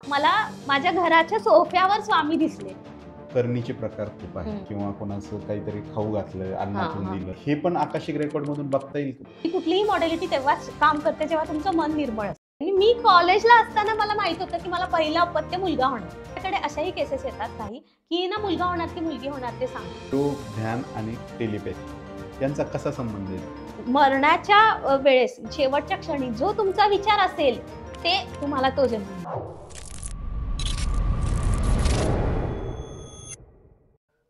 मला माझ्या घराच्या सोफ्यावर स्वामी दिसले. करणीचे प्रकार खूप आहेत किंवा कोणाचं काहीतरी खाऊ घातलं, अन्नातून दिलं, हे पण आकाशिक रेकॉर्ड मधून बघता येईल. ती कुठलीही मॉडेलिटी तेव्हाच काम करते जेव्हा तुमचं मन निर्मळ असतं. आणि मी कॉलेजला असताना मला माहित होतं की मला पहिला अपत्य मुलगा होणार. त्याकडे अशाही केसेस येतात काही की ना मुलगा होणार की मुलगी होणार ते सांग. योग, ध्यान आणि टेलिपॅथी यांचा कसा संबंध आहे? मरणाच्या वेळेस शेवटच्या क्षणी जो तुमचा विचार असेल ते तुम्हाला तो जन्म.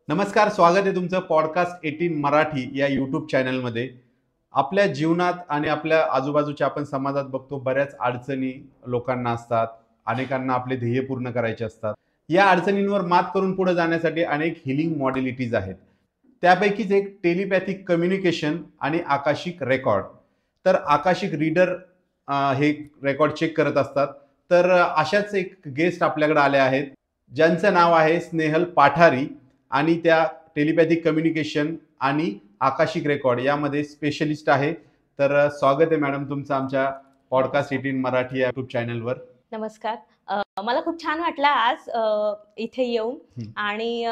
नमस्कार, स्वागत आहे तुमचं पॉडकास्ट 18 मराठी या यूट्यूब चॅनलमध्ये. आपल्या जीवनात आणि आपल्या आजूबाजूच्या आपण समाजात बघतो, बऱ्याच अडचणी लोकांना असतात. अनेकांना आपले ध्येय पूर्ण करायचे असतात. या अडचणींवर मात करून पुढे जाण्यासाठी अनेक हिलिंग मॉडेलिटीज आहेत. त्यापैकीच एक टेलिपॅथिक कम्युनिकेशन आणि आकाशिक रेकॉर्ड. तर आकाशिक रीडर हे रेकॉर्ड चेक करत असतात. तर अशाच एक गेस्ट आपल्याकडे आले आहेत ज्यांचं नाव आहे स्नेहल पाठारी आणि त्या टेलिपॅथिक कम्युनिकेशन आणि आकाशिक रेकॉर्ड यामध्ये स्पेशलिस्ट आहे. तर स्वागत आहे मॅडम तुमचं आमच्या पॉडकास्ट 18 मराठी या यूट्यूब चॅनलवर. नमस्कार. मला खूप छान वाटलं आज इथे येऊन आणि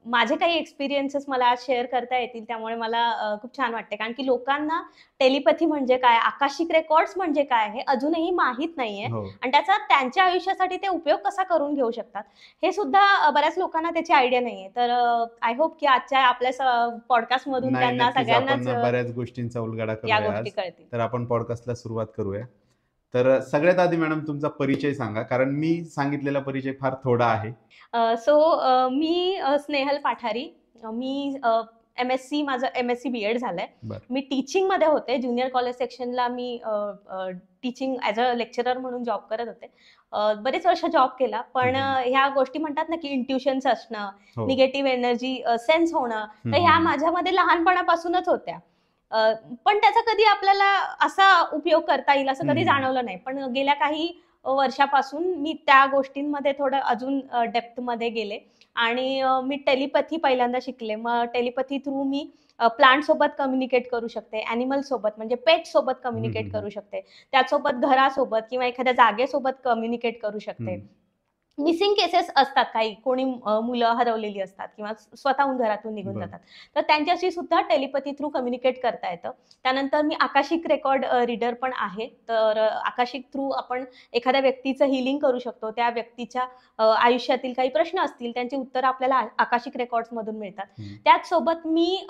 माझे काही एक्सपिरियन्सेस मला आज शेअर करता येतील, त्यामुळे मला खूप छान वाटते. कारण की लोकांना टेलिपॅथी म्हणजे काय, आकाशिक रेकॉर्ड्स म्हणजे काय हे अजूनही माहीत नाहीये आणि त्याचा त्यांच्या आयुष्यासाठी ते उपयोग कसा करून घेऊ शकतात हे सुद्धा बऱ्याच लोकांना त्याची आयडिया नाहीये. तर आय होप की आजच्या आपल्या पॉडकास्ट मधून त्यांना सगळ्यांनाच बऱ्याच गोष्टींचा उलगडा या करूया गोष्टी कळतील. तर आपण पॉडकास्टला सुरुवात करूया. तर सगळ्यात आधी मॅडम तुमचा परिचय सांगा, कारण मी सांगितलेला परिचय फार थोडा आहे. मी स्नेहल पाठारी. मी MSc माझं MSc BEd झालंय. मी टीचिंग मध्ये होते. ज्युनियर कॉलेज सेक्शनला मी टीचिंग ॲज अ लेक्चरर म्हणून जॉब करत होते. बरेच वर्ष जॉब केला, पण ह्या गोष्टी म्हणतात ना की इंट्युशन्स असणं, निगेटिव्ह एनर्जी सेन्स होणं, तर ह्या माझ्यामध्ये लहानपणापासूनच होत्या. पण त्याचा कधी आपल्याला असा उपयोग करता येईल असं कधी जाणवलं नाही. पण गेल्या काही वर्षापासून मी त्या गोष्टींमध्ये थोडं अजून डेप्थ मध्ये गेले आणि मी टेलिपॅथी पहिल्यांदा शिकले. मग टेलिपॅथी थ्रू मी प्लांट सोबत कम्युनिकेट करू शकते, ॲनिमल सोबत म्हणजे पेट सोबत कम्युनिकेट करू शकते, त्यासोबत घरासोबत किंवा एखाद्या जागेसोबत कम्युनिकेट करू शकते. मिसिंग केसेस असतात, काही कोणी मुलं हरवलेली असतात किंवा स्वतःहून घरातून निघून जातात, तर त्यांच्याशी सुद्धा टेलिपॅथी थ्रू कम्युनिकेट करता येतं. त्यानंतर मी आकाशिक रेकॉर्ड रीडर पण आहे. तर आकाशिक थ्रू आपण एखाद्या व्यक्तीचं हिलिंग करू शकतो. त्या व्यक्तीच्या आयुष्यातील काही प्रश्न असतील त्यांची उत्तरं आपल्याला आकाशिक रेकॉर्ड्स मधून मिळतात. त्याचसोबत मी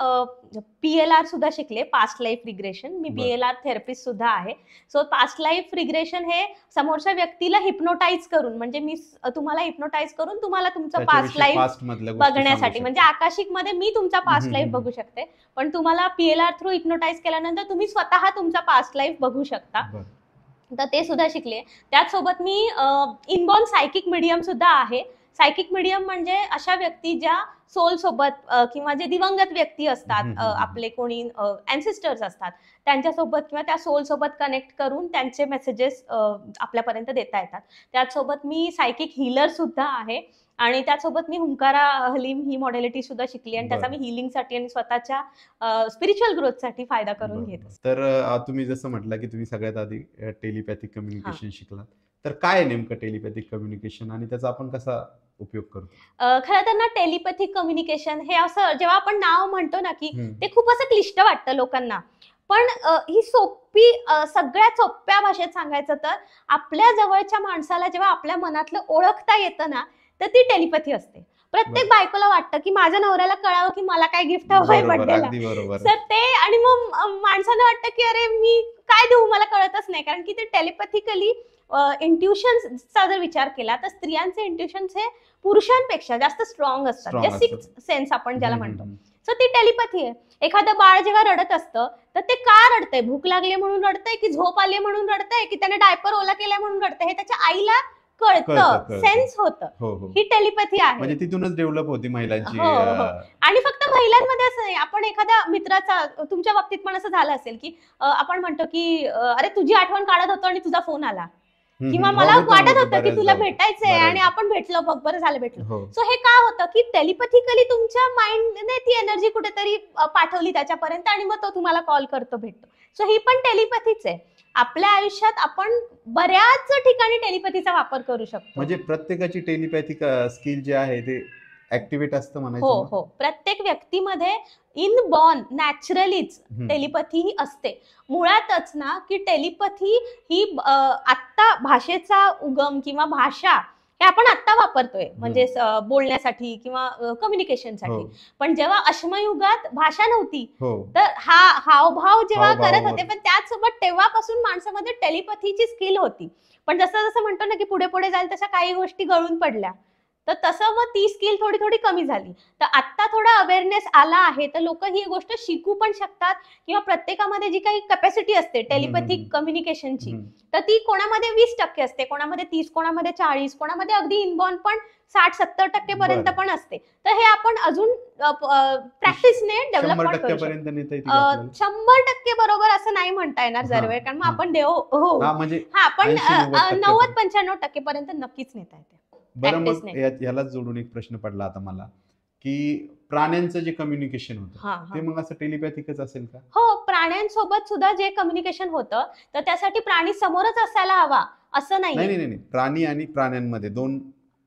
PLR सुद्धा शिकले, पास्ट लाईफ रिग्रेशन. मी PLR थेरपिस्ट सुद्धा आहे. सो पास्ट लाईफ रिग्रेशन हे समोरच्या व्यक्तीला हिप्नोटाईज करून, म्हणजे मी तुम्हाला हिप्नोटाईज करून तुम्हाला तुमचं पास्ट लाईफ बघण्यासाठी, म्हणजे आकाशिक मध्ये मी तुमचा पास्ट लाईफ बघू शकते, पण तुम्हाला PLR थ्रू हिप्नोटाईज केल्यानंतर तुम्ही स्वतः तुमचा पास्ट लाईफ बघू शकता. तर ते सुद्धा शिकले. त्याचसोबत मी इनबॉर्न सायकिक मीडियम सुद्धा आहे. सायकिक मीडियम म्हणजे अशा व्यक्ती ज्या सोल सोबत किंवा जे दिवंगत व्यक्ती असतात, आपले कोणी अँसेस्टर्स असतात, त्यांच्यासोबत किंवा त्या सोल सोबत कनेक्ट करून त्यांचे मेसेजेस आपल्यापर्यंत देता येतात. त्याचसोबत मी सायकिक हिलर सुद्धा आहे आणि त्यासोबत मी हुंकारा हलीम ही मॉडेलिटी सुद्धा शिकली आणि त्याचा मी हिलिंगसाठी आणि स्वतःच्या स्पिरिच्युअल ग्रोथसाठी फायदा करून घेत असते. तर तुम्ही जसं म्हटलं की तुम्ही सगळ्यात आधी टेलिपॅथिक कम्युनिकेशन शिकलात, तर काय आहे नेमकं टेलिपॅथिक कम्युनिकेशन आणि त्याचा आपण कसा उपयोग करतो? खरं तर ना टेलिपॅथिक कम्युनिकेशन हे असं जेव्हा आपण नाव म्हणतो ना की ते खूप असं क्लिष्ट वाटतं लोकांना, पण ही सोपी, सगळ्यात सोप्या भाषेत सांगायचं तर आपल्या जवळच्या माणसाला जेव्हा आपल्या मनातलं ओळखता येतं ना, तर ती टेलिपॅथी असते. प्रत्येक बायकोला वाटतं की माझ्या नवऱ्याला कळावं की मला काय गिफ्ट हवंय बर्थडेला, तर ते, आणि मग माणसाला वाटतं की अरे मी काय देऊ, मला कळतच नाही. कारण की ते टेलिपॅथिकली इंट्युशन्सचा जर विचार केला तर स्त्रियांचे इंट्युशन्स हे पुरुषांपेक्षा जास्त स्ट्रॉंग असतात, जे सिक्स सेन्स आपण ज्याला म्हणतो. सो ती टेलिपॅथी आहे. एखादं बाळ जेव्हा रडत असतं तर ते का रडतंय, भूक लागली म्हणून रडतंय की झोप आली म्हणून रडतंय की त्याने डायपर ओला केलाय म्हणून रडतंय, हे त्याच्या आईला कळतं, सेन्स होतं. ही टेलिपॅथी आहे, म्हणजे तिथूनच डेव्हलप होती महिलांची. आणि फक्त महिलांमध्ये असं नाही, आपण एखाद्या मित्राचा, तुमच्या बाबतीत पण असं झालं असेल की आपण म्हणतो की अरे तुझी आठवण काढत होतो आणि तुझा फोन आला, किंवा मला वाटत होतं की तुला भेटायचंय आणि आपण भेटलो, बघ बरं झालं भेटलो. सो हे का होतं की टेलिपॅथिकली तुमच्या माइंडने ती एनर्जी कुठेतरी पाठवली त्याच्यापर्यंत आणि मग तो तुम्हाला कॉल करतो, भेटतो. सो ही पण टेलिपॅथीच आहे. आपल्या आयुष्यात आपण बऱ्याच ठिकाणी टेलिपॅथीचा वापर करू शकतो. म्हणजे प्रत्येकाची टेलिपॅथिक स्किल जे आहे ते ऍक्टिव्हेट असतं म्हणायचं. हो हो, प्रत्येक व्यक्तीमध्ये इनबॉर्न नॅचरलीच टेलिपॅथी ही असते. मुळातच ना की टेलिपॅथी ही आत्ता भाषेचा उगम किंवा भाषा हे आपण आत्ता वापरतोय म्हणजे बोलण्यासाठी किंवा कम्युनिकेशनसाठी. पण जेव्हा अश्मयुगात भाषा नव्हती तर हा हावभाव जेव्हा करत होते, पण त्याचसोबत तेव्हापासून माणसामध्ये टेलिपॅथीची स्किल होती. पण जसं जसं म्हणतो ना की पुढे पुढे जाईल तशा काही गोष्टी गळून पडल्या, तर तसं मग ती स्किल थोडी थोडी कमी झाली. तर आत्ता थोडा अवेअरनेस आला आहे, तर लोक ही गोष्ट शिकू पण शकतात किंवा प्रत्येकामध्ये जी काही कॅपॅसिटी असते टेलिपॅथिक कम्युनिकेशनची, तर ती कोणामध्ये 20% असते, कोणामध्ये 30, कोणामध्ये 40, कोणामध्ये अगदी इनबॉर्न पण 60-70% पर्यंत पण असते. तर हे आपण अजून प्रॅक्टिसने डेव्हलपमेंट करू शकतो. 100% बरोबर असं नाही म्हणता येणार जर कारण मग आपण देव हो हा पण 90-95% पर्यंत नक्कीच नेता येते. बरं, मग याला जोडून एक प्रश्न पडला आता मला की प्राण्यांचं जे कम्युनिकेशन होतं ते मग असं टेलिपॅथिकच असेल का? हो, प्राण्यांसोबत सुद्धा जे कम्युनिकेशन होतं तर त्यासाठी प्राणी समोरच असायला हवा असं नाही. नाही, प्राणी आणि प्राण्यांमध्ये दोन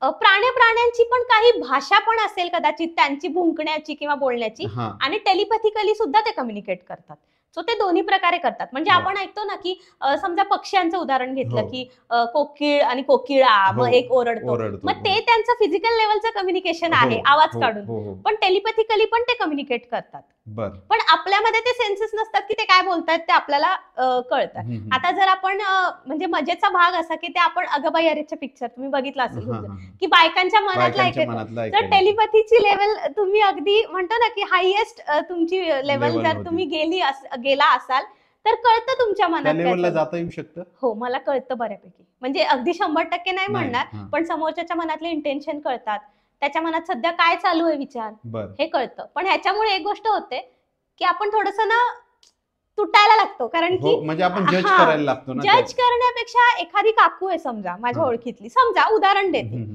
प्राण्यांची पण काही भाषा पण असेल कदाचित त्यांची भुंकण्याची किंवा बोलण्याची, आणि टेलिपॅथिकली सुद्धा ते कम्युनिकेट करतात. सो ते दोन्ही प्रकारे करतात. म्हणजे आपण ऐकतो ना की समजा पक्ष्यांचं उदाहरण घेतलं की कोकिळ आणि कोकिळा मग एक ओरडतो, मग ते त्यांचं फिजिकल लेवलचं कम्युनिकेशन आहे आवाज काढून, पण टेलिपॅथिकली पण ते कम्युनिकेट करतात. पण आपल्यामध्ये ते सेन्सेस नसतात की ते काय बोलतात ते आपल्याला कळतात. आता जर आपण म्हणजे मजेचा भाग असा की ते आपण अगबाई अरेचं पिक्चर तुम्ही बघितलं असेल की बायकांच्या मनातला ऐकायचं, तर टेलिपॅथीची लेवल तुम्ही अगदी म्हणतो ना की हायएस्ट तुमची लेवल जर तुम्ही गेला असाल तर कळतं तुमच्या मनात जाता येऊ शकतं. हो, मला कळतं बऱ्यापैकी. म्हणजे अगदी 100% नाही म्हणणार, पण समोरच्याच्या मनातले इंटेन्शन कळतात, त्याच्या मनात सध्या काय चालू आहे विचार हे कळतं. पण ह्याच्यामुळे एक गोष्ट होते की आपण थोडस ना तुटायला लागतो, कारण की म्हणजे आपण जज करायला लागतो. जज करण्यापेक्षा एखादी काकू आहे समजा माझ्या ओळखीतली, समजा उदाहरण देते,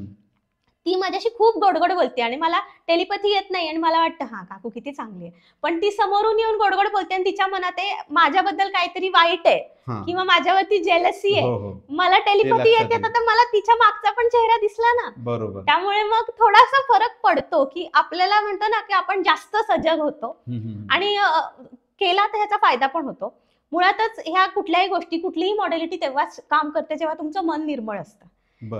ती माझ्याशी खूप गोडगोड बोलते आणि मला टेलिपॅथी येत नाही आणि मला वाटतं हा काकू किती चांगली आहे, पण ती समोरून येऊन गोडगोड बोलते आणि तिच्या मनात माझ्याबद्दल काहीतरी वाईट आहे किंवा माझ्यावरती जेलसी आहे. मला टेलिपॅथी येते तर मला तिच्या मागचा पण चेहरा दिसला ना. बरोबर. त्यामुळे मग थोडासा फरक पडतो की आपल्याला म्हणतो ना की आपण जास्त सजग होतो आणि केला तर ह्याचा फायदा पण होतो. मुळातच ह्या कुठल्याही गोष्टी कुठलीही मॉडेलिटी तेव्हाच काम करते जेव्हा तुमचं मन निर्मळ असतं,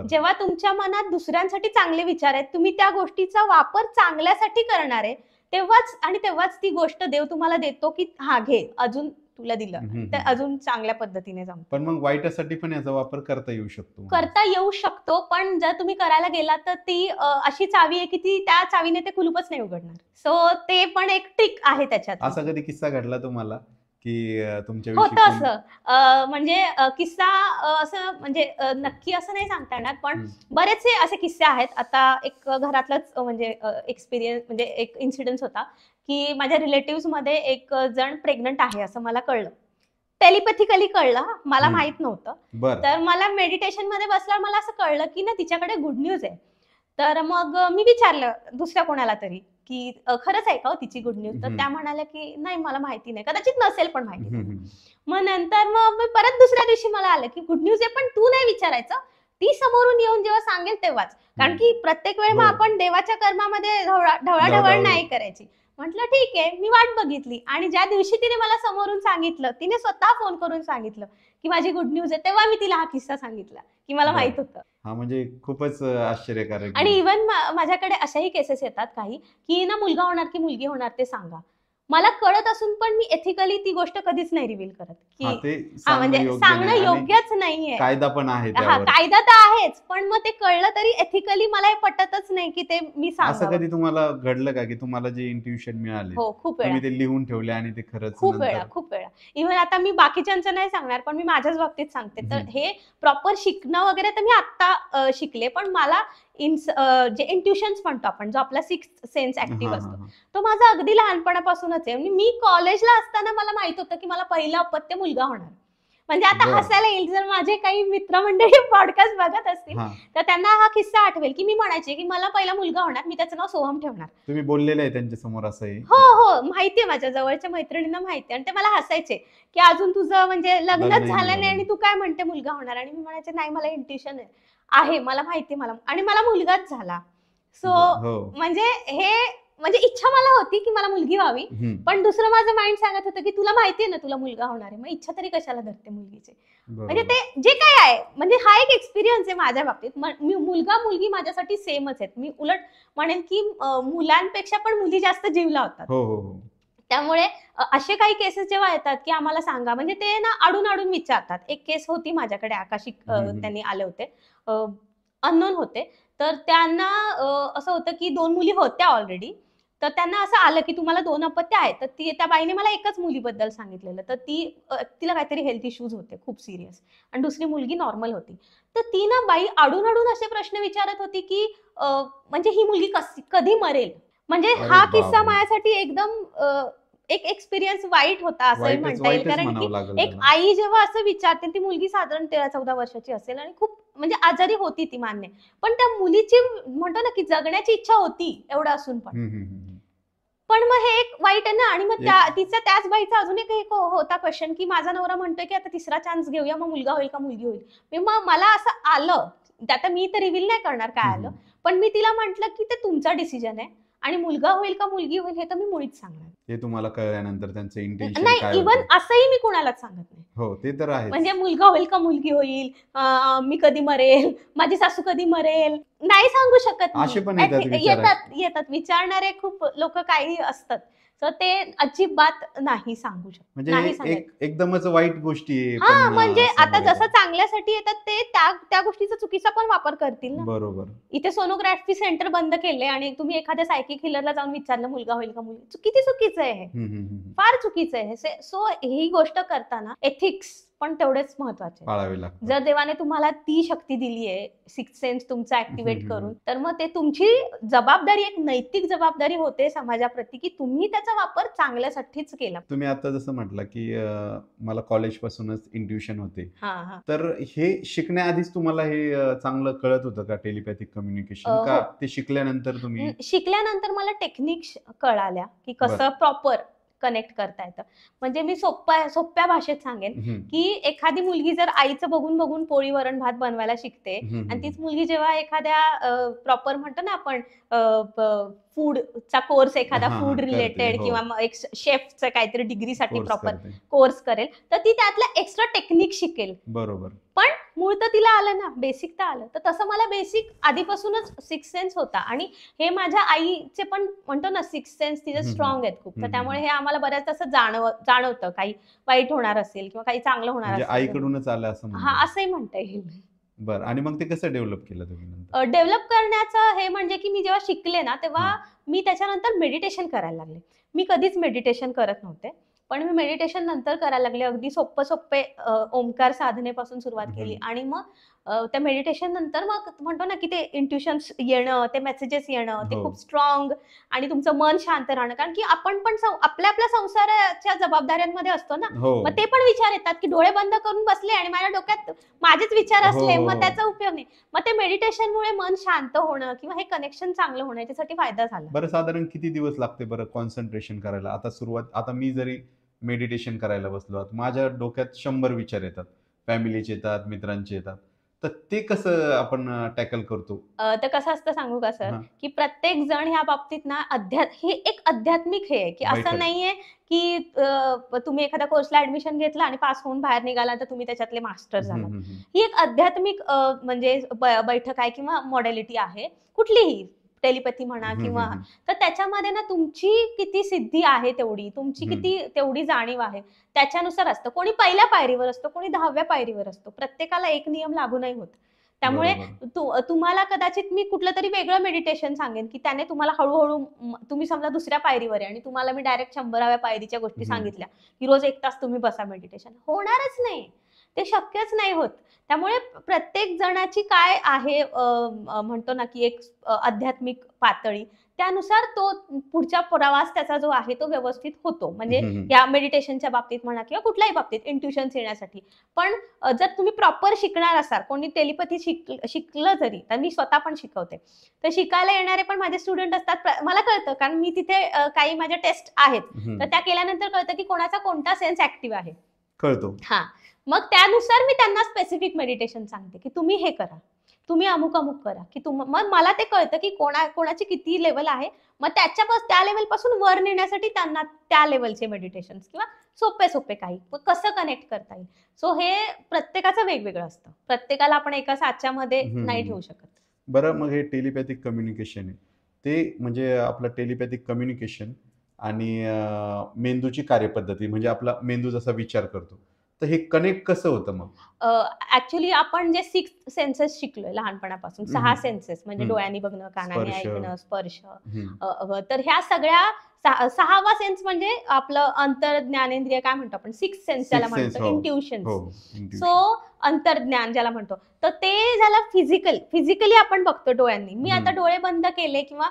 जेव्हा तुमच्या मनात दुसऱ्यांसाठी चांगले विचार आहेत, तुम्ही त्या गोष्टीचा वापर चांगल्यासाठी करणार आहे, तेव्हाच ती गोष्ट देव तुम्हाला देतो की हा घे, अजून तुला दिलं तर अजून चांगल्या पद्धतीने जमतं. पण मग वाईटासाठी पण याचा वापर करता येऊ शकतो. पण जर तुम्ही करायला गेला तर ती अशी चावी आहे की ती त्या चावीने ते कुलूपच नाही उघडणार. सो ते पण एक ट्रिक आहे त्याच्यात. असा कधी किस्सा घडला तुम्हाला की तुमच्या होतं असं? म्हणजे किस्सा असं म्हणजे नक्की असं नाही सांगता येणार, पण बरेचसे असे किस्से आहेत. आता एक घरातलाच म्हणजे एक्सपिरियन्स म्हणजे एक इन्सिडेंट होता की माझ्या रिलेटिव्ह मध्ये एक जण प्रेग्नंट आहे असं मला कळलं, टेलिपॅथिकली कळलं, मला माहित नव्हतं. तर मला मेडिटेशन मध्ये बसल्यावर मला असं कळलं की ना तिच्याकडे गुड न्यूज आहे. तर मग मी विचारलं दुसऱ्या कोणाला तरी की खरंच आहे का तिची गुड न्यूज, तर त्या म्हणाल्या की नाही मला माहिती नाही, कदाचित नसेल पण माहिती. मग नंतर मग परत दुसऱ्या दिवशी मला आलं की गुड न्यूज आहे पण तू नाही विचारायचं, ती समोरून येऊन जेव्हा सांगेल तेव्हाच, कारण की प्रत्येक वेळ मग आपण देवाच्या कर्मामध्ये ढवळाढवळ नाही करायची. म्हटलं ठीक आहे, मी वाट बघितली आणि ज्या दिवशी तिने मला समोरून सांगितलं, तिने स्वतः फोन करून सांगितलं की माझी गुड न्यूज आहे, तेव्हा मी तिला हा किस्सा सांगितला की मला माहित होतं. म्हणजे खूपच आश्चर्यकारक. आणि इव्हन माझ्याकडे अशाही केसेस येतात काही की ना मुलगा होणार की मुलगी होणार ते सांगा, मला कळत असून पण मी एथिकली ती गोष्ट कधीच नाही रिव्हील करत की म्हणजे सांगणं योग्यच नाहीये. कायदा पण आहे, कायदा तर आहेच, पण मग ते कळलं तरी एथिकली मला हे पटतच नाही की ते मी सांगावं. असं कधी तुम्हाला घडलं का की तुम्हाला जे इंट्युशन मिळाले हो खूप वेळा ते लिहून ठेवले आणि ते खरंच? खूप वेळा. इव्हन आता मी बाकीच्यांचं नाही सांगणार, पण मी माझ्याच बाबतीत सांगते. तर हे प्रॉपर शिकणं वगैरे तर मी आता शिकले, पण मला जे इंट्युशन्स म्हणतो आपण, जो आपला सिक्स्थ सेन्स ऍक्टिव्ह असतो, तो माझा अगदी लहानपणापासूनच आहे. म्हणजे मी कॉलेजला असताना मला माहित होतं की मला पहिलं अपत्य मुलगा होणार. म्हणजे आता बरं. हसायला येईल, जर माझे काही मित्रमंडळी पॉडकास्ट बघत असतील हा, तर त्यांना हा किस्सा आठवेल की मी म्हणायचे की मला पहिला मुलगा होणार, मी त्याचं नाव सोहम ठेवणार. तुम्ही बोललेले आहे त्यांच्या समोर असंही? हो हो, माहितीये, माझ्या जवळच्या मैत्रिणींना माहितीये. आणि ते मला हसायचे की अजून तुझं म्हणजे लग्नच लग्नही झालं नाही नाही आणि झालं. तू काय म्हणते मुलगा होणार. आणि मी म्हणायचे नाही, मला इंट्युशन आहे, मला माहिती, मला, आणि मला मुलगाच झाला. सो हो. म्हणजे हे म्हणजे इच्छा मला होती की मला मुलगी व्हावी, हम्म. पण दुसरं माझं माइंड सांगत होतं की तुला माहितीये ना तुला मुलगा होणार आहे, मग इच्छा तरी कशाला धरते मुलगीची. म्हणजे बरोबर. ते जे काय आहे, म्हणजे हा एक एक्सपिरियन्स आहे माझ्या बाबतीत. मुलगा मुलगी माझ्यासाठी सेमच आहेत. मी उलट म्हणेन की मुलांपेक्षा पण मुली जास्त जीव लावतात. हो हो हो. त्यामुळे असे काही केसेस जेव्हा येतात की आम्हाला सांगा, म्हणजे ते ना अडून अडून विचारतात. एक केस होती माझ्याकडे, आकाशिक त्यांनी आले होते, अननोन होते. तर त्यांना असं होतं की 2 मुली होत्या ऑलरेडी. तर त्यांना असं आलं की तुम्हाला 2 अपत्य आहेत. तर त्या बाईने मला एकाच मुलीबद्दल सांगितलेलं. तर तिला काहीतरी हेल्थ इश्यूज होते खूप सिरियस, आणि दुसरी मुलगी नॉर्मल होती. तर ती ना बाई अडून अडून असे प्रश्न विचारत होती की म्हणजे ही मुलगी कधी मरेल. म्हणजे अरे हा किस्सा बापरे. माझ्यासाठी एकदम एक एक्सपिरियन्स वाईट होता असंही म्हणता येईल. वाईटच कारण म्हणावं की लागेल एक त्याला. आई जेव्हा असं विचारते, ती मुलगी साधारण 13-14 वर्षाची असेल आणि खूप म्हणजे आजारी होती ती, मान्य. पण त्या मुलीची म्हणतो ना की जगण्याची इच्छा होती एवढं असून पण. हम्म, हम्म, हम्म. पण मग हे एक वाईट आहे ना. आणि मग एक- तिचा त्याच बाईचा अजून एक होता क्वेश्चन की माझा नवरा म्हणतोय की आता तिसरा चान्स घेऊया, मग मुलगा होईल का मुलगी होईल. मग मला असं आलं, आता मी तर रिव्हील नाही करणार काय आलं, पण मी तिला म्हटलं की ते तुमचा डिसिजन आहे, आणि मुलगा होईल का मुलगी होईल हे तर मी मुळीच सांगणार ते तुम्हाला कळल्यानंतर त्यांचं इंटेन्शन नाही. काय इव्हन होतं? असंही मी कोणालाच सांगत नाही. हो, ते तर आहे. म्हणजे मुलगा होईल का मुलगी होईल, मी कधी मरेल, माझी सासू कधी मरेल, नाही सांगू शकत मी. असे पण येतात विचारायला. येतात विचारणारे खूप लोक काही असतात. तर ते अजिबात नाही सांगू शकत, म्हणजे नाही सांगायचं. एकदमच वाईट गोष्टी आहे हा, पण म्हणजे आता समोर जसं येतात. चांगल्यासाठी येतात ते त्या गोष्टीचा चुकीचा पण वापर करतील ना. बरोबर. इथे सोनोग्राफी सेंटर बंद केले आणि तुम्ही एखाद्या सायकिक हिलरला जाऊन विचारलं मुलगा होईल का मुलगी, किती चुकीचं आहे हे, हम्म, हम्म, हम्म. फार चुकीचं आहे हे. सो ही गोष्ट करताना एथिक्स पण तेवढेच महत्वाचे. पाळावे लागतात. जर देवाने तुम्हाला ती शक्ती दिली आहे, सिक्स सेन्स तुमचा ऍक्टिव्हेट करून, तर मग ते तुमची जबाबदारी, एक नैतिक जबाबदारी होते समाजाप्रती की तुम्ही त्याचा वापर चांगल्यासाठीच केला. तुम्ही आता जसं म्हटलं की मला कॉलेज पासूनच इंट्युशन होते, हा हा. तर हे शिकण्याआधीच तुम्हाला हे चांगलं कळत होतं का टेलिपॅथिक कम्युनिकेशन, हो. का ते शिकल्यानंतर तुम्ही? शिकल्यानंतर मला टेक्निक कळाल्या की कसं प्रॉपर कनेक्ट करता येतं. म्हणजे मी सोप्या भाषेत सांगेन की एखादी मुलगी जर आईचं बघून बघून पोळी वरण भात बनवायला शिकते, आणि तीच मुलगी जेव्हा एखाद्या प्रॉपर म्हणतो ना आपण फूडचा कोर्स, एखादा फूड रिलेटेड किंवा एक शेफचं काहीतरी डिग्रीसाठी प्रॉपर कोर्स करेल, तर ती त्यातला एक्स्ट्रा टेक्निक शिकेल. बरोबर. पण मूळ तर तिला आलं ना, बेसिक तर आलं. तर तसं मला बेसिक आधीपासूनच सिक्स सेन्स होता, आणि हे माझ्या आईचे पण म्हणतो ना सिक्स सेन्स तिचे स्ट्रॉंग आहेत खूप. तर त्यामुळे हे आम्हाला बऱ्याच असं जाणवतं काही वाईट होणार असेल किंवा काही चांगलं होणार म्हणजे असेल. आईकडूनच आलं असं म्हणतो. हा, असंही म्हणता येईल. बरं. आणि मग ते कसं डेव्हलप केलं तुम्ही? डेव्हलप करण्याचं हे म्हणजे की मी जेव्हा शिकले ना, तेव्हा मी त्याच्यानंतर मेडिटेशन करायला लागले. मी कधीच मेडिटेशन करत नव्हते, पण मी मेडिटेशन नंतर करायला लागले. अगदी सोपे ओंकार साधनेपासून सुरुवात केली, आणि मग त्या मेडिटेशन नंतर मग म्हणतो ना की ते इंट्युशन्स येणं, ते मेसेजेस येणं, ते खूप स्ट्रॉंग, आणि तुमचं मन शांत राहणं. कारण की आपण पण आपल्या संसाराच्या जबाबदाऱ्यांमध्ये असतो ना, मग ते पण विचार येतात की डोळे बंद करून बसले आणि माझ्या डोक्यात माझेच विचार असले, मग त्याचा उपयोग नाही. मग ते मेडिटेशनमुळे मन शांत होणं किंवा हे कनेक्शन चांगलं होणं याच्यासाठी फायदा झाला. बरं, साधारण किती दिवस लागते बरं कॉन्सन्ट्रेशन करायला? आता मी जरी मेडिटेशन करायला बसलो, माझ्या डोक्यात 100 विचार येतात, फॅमिलीचे येतात, मित्रांचे येतात, तर ते कसं आपण टॅकल करतो? तर कसं असतं सांगू का सर, की प्रत्येक जण ह्या बाबतीत ना हे एक आध्यात्मिक हे आहे की असं नाहीये की तुम्ही एखाद्या कोर्सला ऍडमिशन घेतला आणि पास होऊन बाहेर निघाला तर तुम्ही त्याच्यातले मास्टर झाला. ही एक आध्यात्मिक म्हणजे बैठक आहे किंवा मॉडेलिटी आहे कुठलीही, टेलिपॅथी म्हणा किंवा, तर त्याच्यामध्ये ना तुमची किती सिद्धी आहे तेवढी, तुमची किती तेवढी जाणीव आहे त्याच्यानुसार असतं. कोणी पहिल्या पायरीवर असतं, कोणी 10व्या पायरीवर असतो. प्रत्येकाला एक नियम लागू नाही होत. त्यामुळे तुम्हाला कदाचित मी कुठलं तरी वेगळं मेडिटेशन सांगेन की त्याने तुम्हाला हळूहळू, तुम्ही समजा दुसऱ्या पायरीवर आहे आणि तुम्हाला मी डायरेक्ट 100व्या पायरीच्या गोष्टी सांगितल्या की रोज 1 तास तुम्ही बसा मेडिटेशन, होणारच नाही. ते शक्यच नाही होत. त्यामुळे प्रत्येक जणाची काय आहे म्हणतो ना की एक आध्यात्मिक पातळी, त्यानुसार तो पुढचा प्रवास त्याचा जो आहे तो व्यवस्थित होतो. म्हणजे या मेडिटेशनच्या बाबतीत म्हणा किंवा कुठल्याही बाबतीत इंट्युशन्स येण्यासाठी. पण जर तुम्ही प्रॉपर शिकणार असाल, कोणी टेलिपॅथी शिकलं जरी, तर मी स्वतः पण शिकवते, तर शिकायला येणारे पण माझे स्टुडंट असतात. मला कळतं, कारण मी तिथे काही माझ्या टेस्ट आहेत, तर त्या केल्यानंतर कळतं की कोणाचा कोणता सेन्स ऍक्टिव्ह आहे, कळतो. हा, मग त्यानुसार मी त्यांना स्पेसिफिक मेडिटेशन सांगते की तुम्ही हे करा, तुम्ही अमुक अमुक करा, की मग मला ते कळतं की कोणाची किती लेवल आहे. मग त्या लेवल पासून वर नेण्यासाठी त्यांना त्या लेवलचे मेडिटेशन किंवा सोपे काही कसं कनेक्ट करता येईल. सो हे प्रत्येकाचं वेगवेगळं असतं, प्रत्येकाला आपण एका साच्यामध्ये नाही ठेवू शकत. बरं, मग हे टेलिपॅथिक कम्युनिकेशन आहे, ते म्हणजे आपलं टेलिपॅथिक कम्युनिकेशन आणि मेंदूची कार्यपद्धती, म्हणजे आपला मेंदू जसा विचार करतो, तर हे कनेक्ट कसं होतं मग? ऍक्च्युली आपण जे 6 सेन्सेस शिकलोय लहानपणापासून, 6 सेन्सेस म्हणजे डोळ्यांनी बघणं, कानाने ऐकणं, स्पर्श, तर ह्या सगळ्या 6वा सेन्स म्हणजे आपलं अंतर्ज्ञानेंद्रिय, काय म्हणतो आपण 6 सेन्स ज्याला म्हणतो, इंट्युशन्स. सो अंतर्ज्ञान ज्याला म्हणतो, तर ते झालं फिजिकली आपण बघतो डोळ्यांनी. मी आता डोळे बंद केले किंवा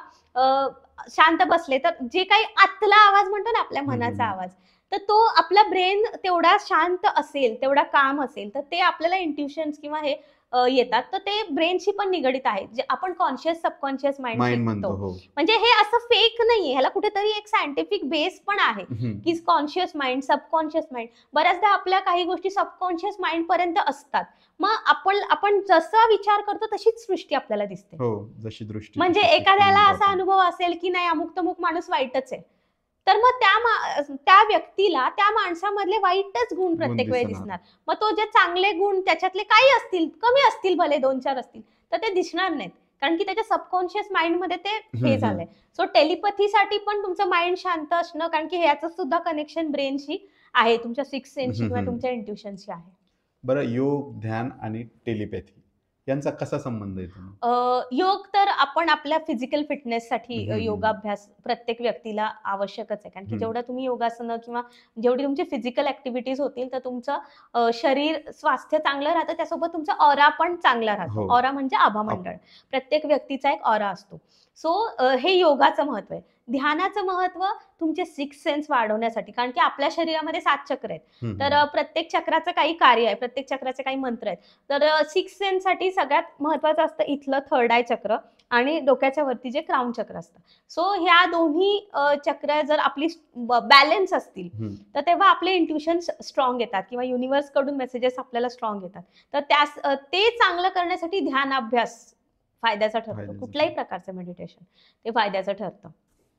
शांत बसले, तर जे काही आतला आवाज म्हणतो ना आपल्या मनाचा आवाज, तर तो आपला ब्रेन तेवढा शांत असेल, तेवढा काम असेल, तर ते आपल्याला इंट्युशन्स किंवा हे येतात. तर ते ब्रेनशी पण निगडित आहे, जे आपण कॉन्शियस सबकॉन्शियस माइंड म्हणतो. म्हणजे हे असं फेक नाहीये, ह्याला कुठेतरी एक सायंटिफिक बेस पण आहे की कॉन्शियस माइंड, सबकॉन्शियस माइंड. बऱ्याचदा आपल्या काही गोष्टी सबकॉन्शियस माइंड पर्यंत असतात. मग आपण जसा विचार करतो तशीच सृष्टी आपल्याला दिसते. जशी दृष्टी, म्हणजे एखाद्याला असा अनुभव असेल की नाही अमुक तमुक माणूस वाईटच आहे, तर मग त्या व्यक्तीला त्या माणसामधले वाईटच गुण प्रत्येक वेळी दिसणार. मग तो जे चांगले गुण त्याच्यातले काही असतील, कमी असतील, भले 2-4 असतील, तर ते दिसणार नाहीत, कारण की त्याच्या सबकॉन्शियस माइंड मध्ये ते हे झालंय. सो टेलिपॅथीसाठी पण तुमचं माइंड शांत असणं, कारण की ह्याचं सुद्धा कनेक्शन ब्रेनशी आहे, तुमच्या 6 सेन्सशी किंवा तुमच्या इंट्युशनशी आहे. बरं, योग, ध्यान आणि टेलिपॅथी यांचा कसा संबंध येतो? योग तर आपण आपल्या फिजिकल फिटनेससाठी योगाभ्यास प्रत्येक व्यक्तीला आवश्यकच आहे, कारण की जेवढं तुम्ही योगासनं किंवा जेवढी तुमची फिजिकल ऍक्टिव्हिटीज होतील, तर तुमचं शरीर स्वास्थ्य चांगलं राहतं, त्यासोबत तुमचा ऑरा पण चांगला राहतो. ऑरा म्हणजे आभामंडळ, प्रत्येक व्यक्तीचा एक ऑरा असतो. सो हे योगाचं महत्व आहे. ध्यानाचं महत्व तुमचे 6 सेन्स वाढवण्यासाठी, कारण की आपल्या शरीरामध्ये 7 चक्र आहेत, तर प्रत्येक चक्राचं काही कार्य आहे, प्रत्येक चक्राचे काही मंत्र आहेत. तर 6 सेन्स साठी सगळ्यात महत्वाचं असतं इथलं 3rd आय चक्र आणि डोक्याच्या वरती जे क्राऊन चक्र असतं. सो ह्या दोन्ही चक्र जर आपली बॅलन्स असतील, तर तेव्हा आपले इंट्युशन स्ट्रॉंग येतात किंवा युनिव्हर्स कडून मेसेजेस आपल्याला स्ट्रॉंग येतात. तर ते चांगलं करण्यासाठी ध्यान अभ्यास फायद्याचा ठरतो. कुठल्याही प्रकारचं मेडिटेशन ते फायद्याचं ठरतं.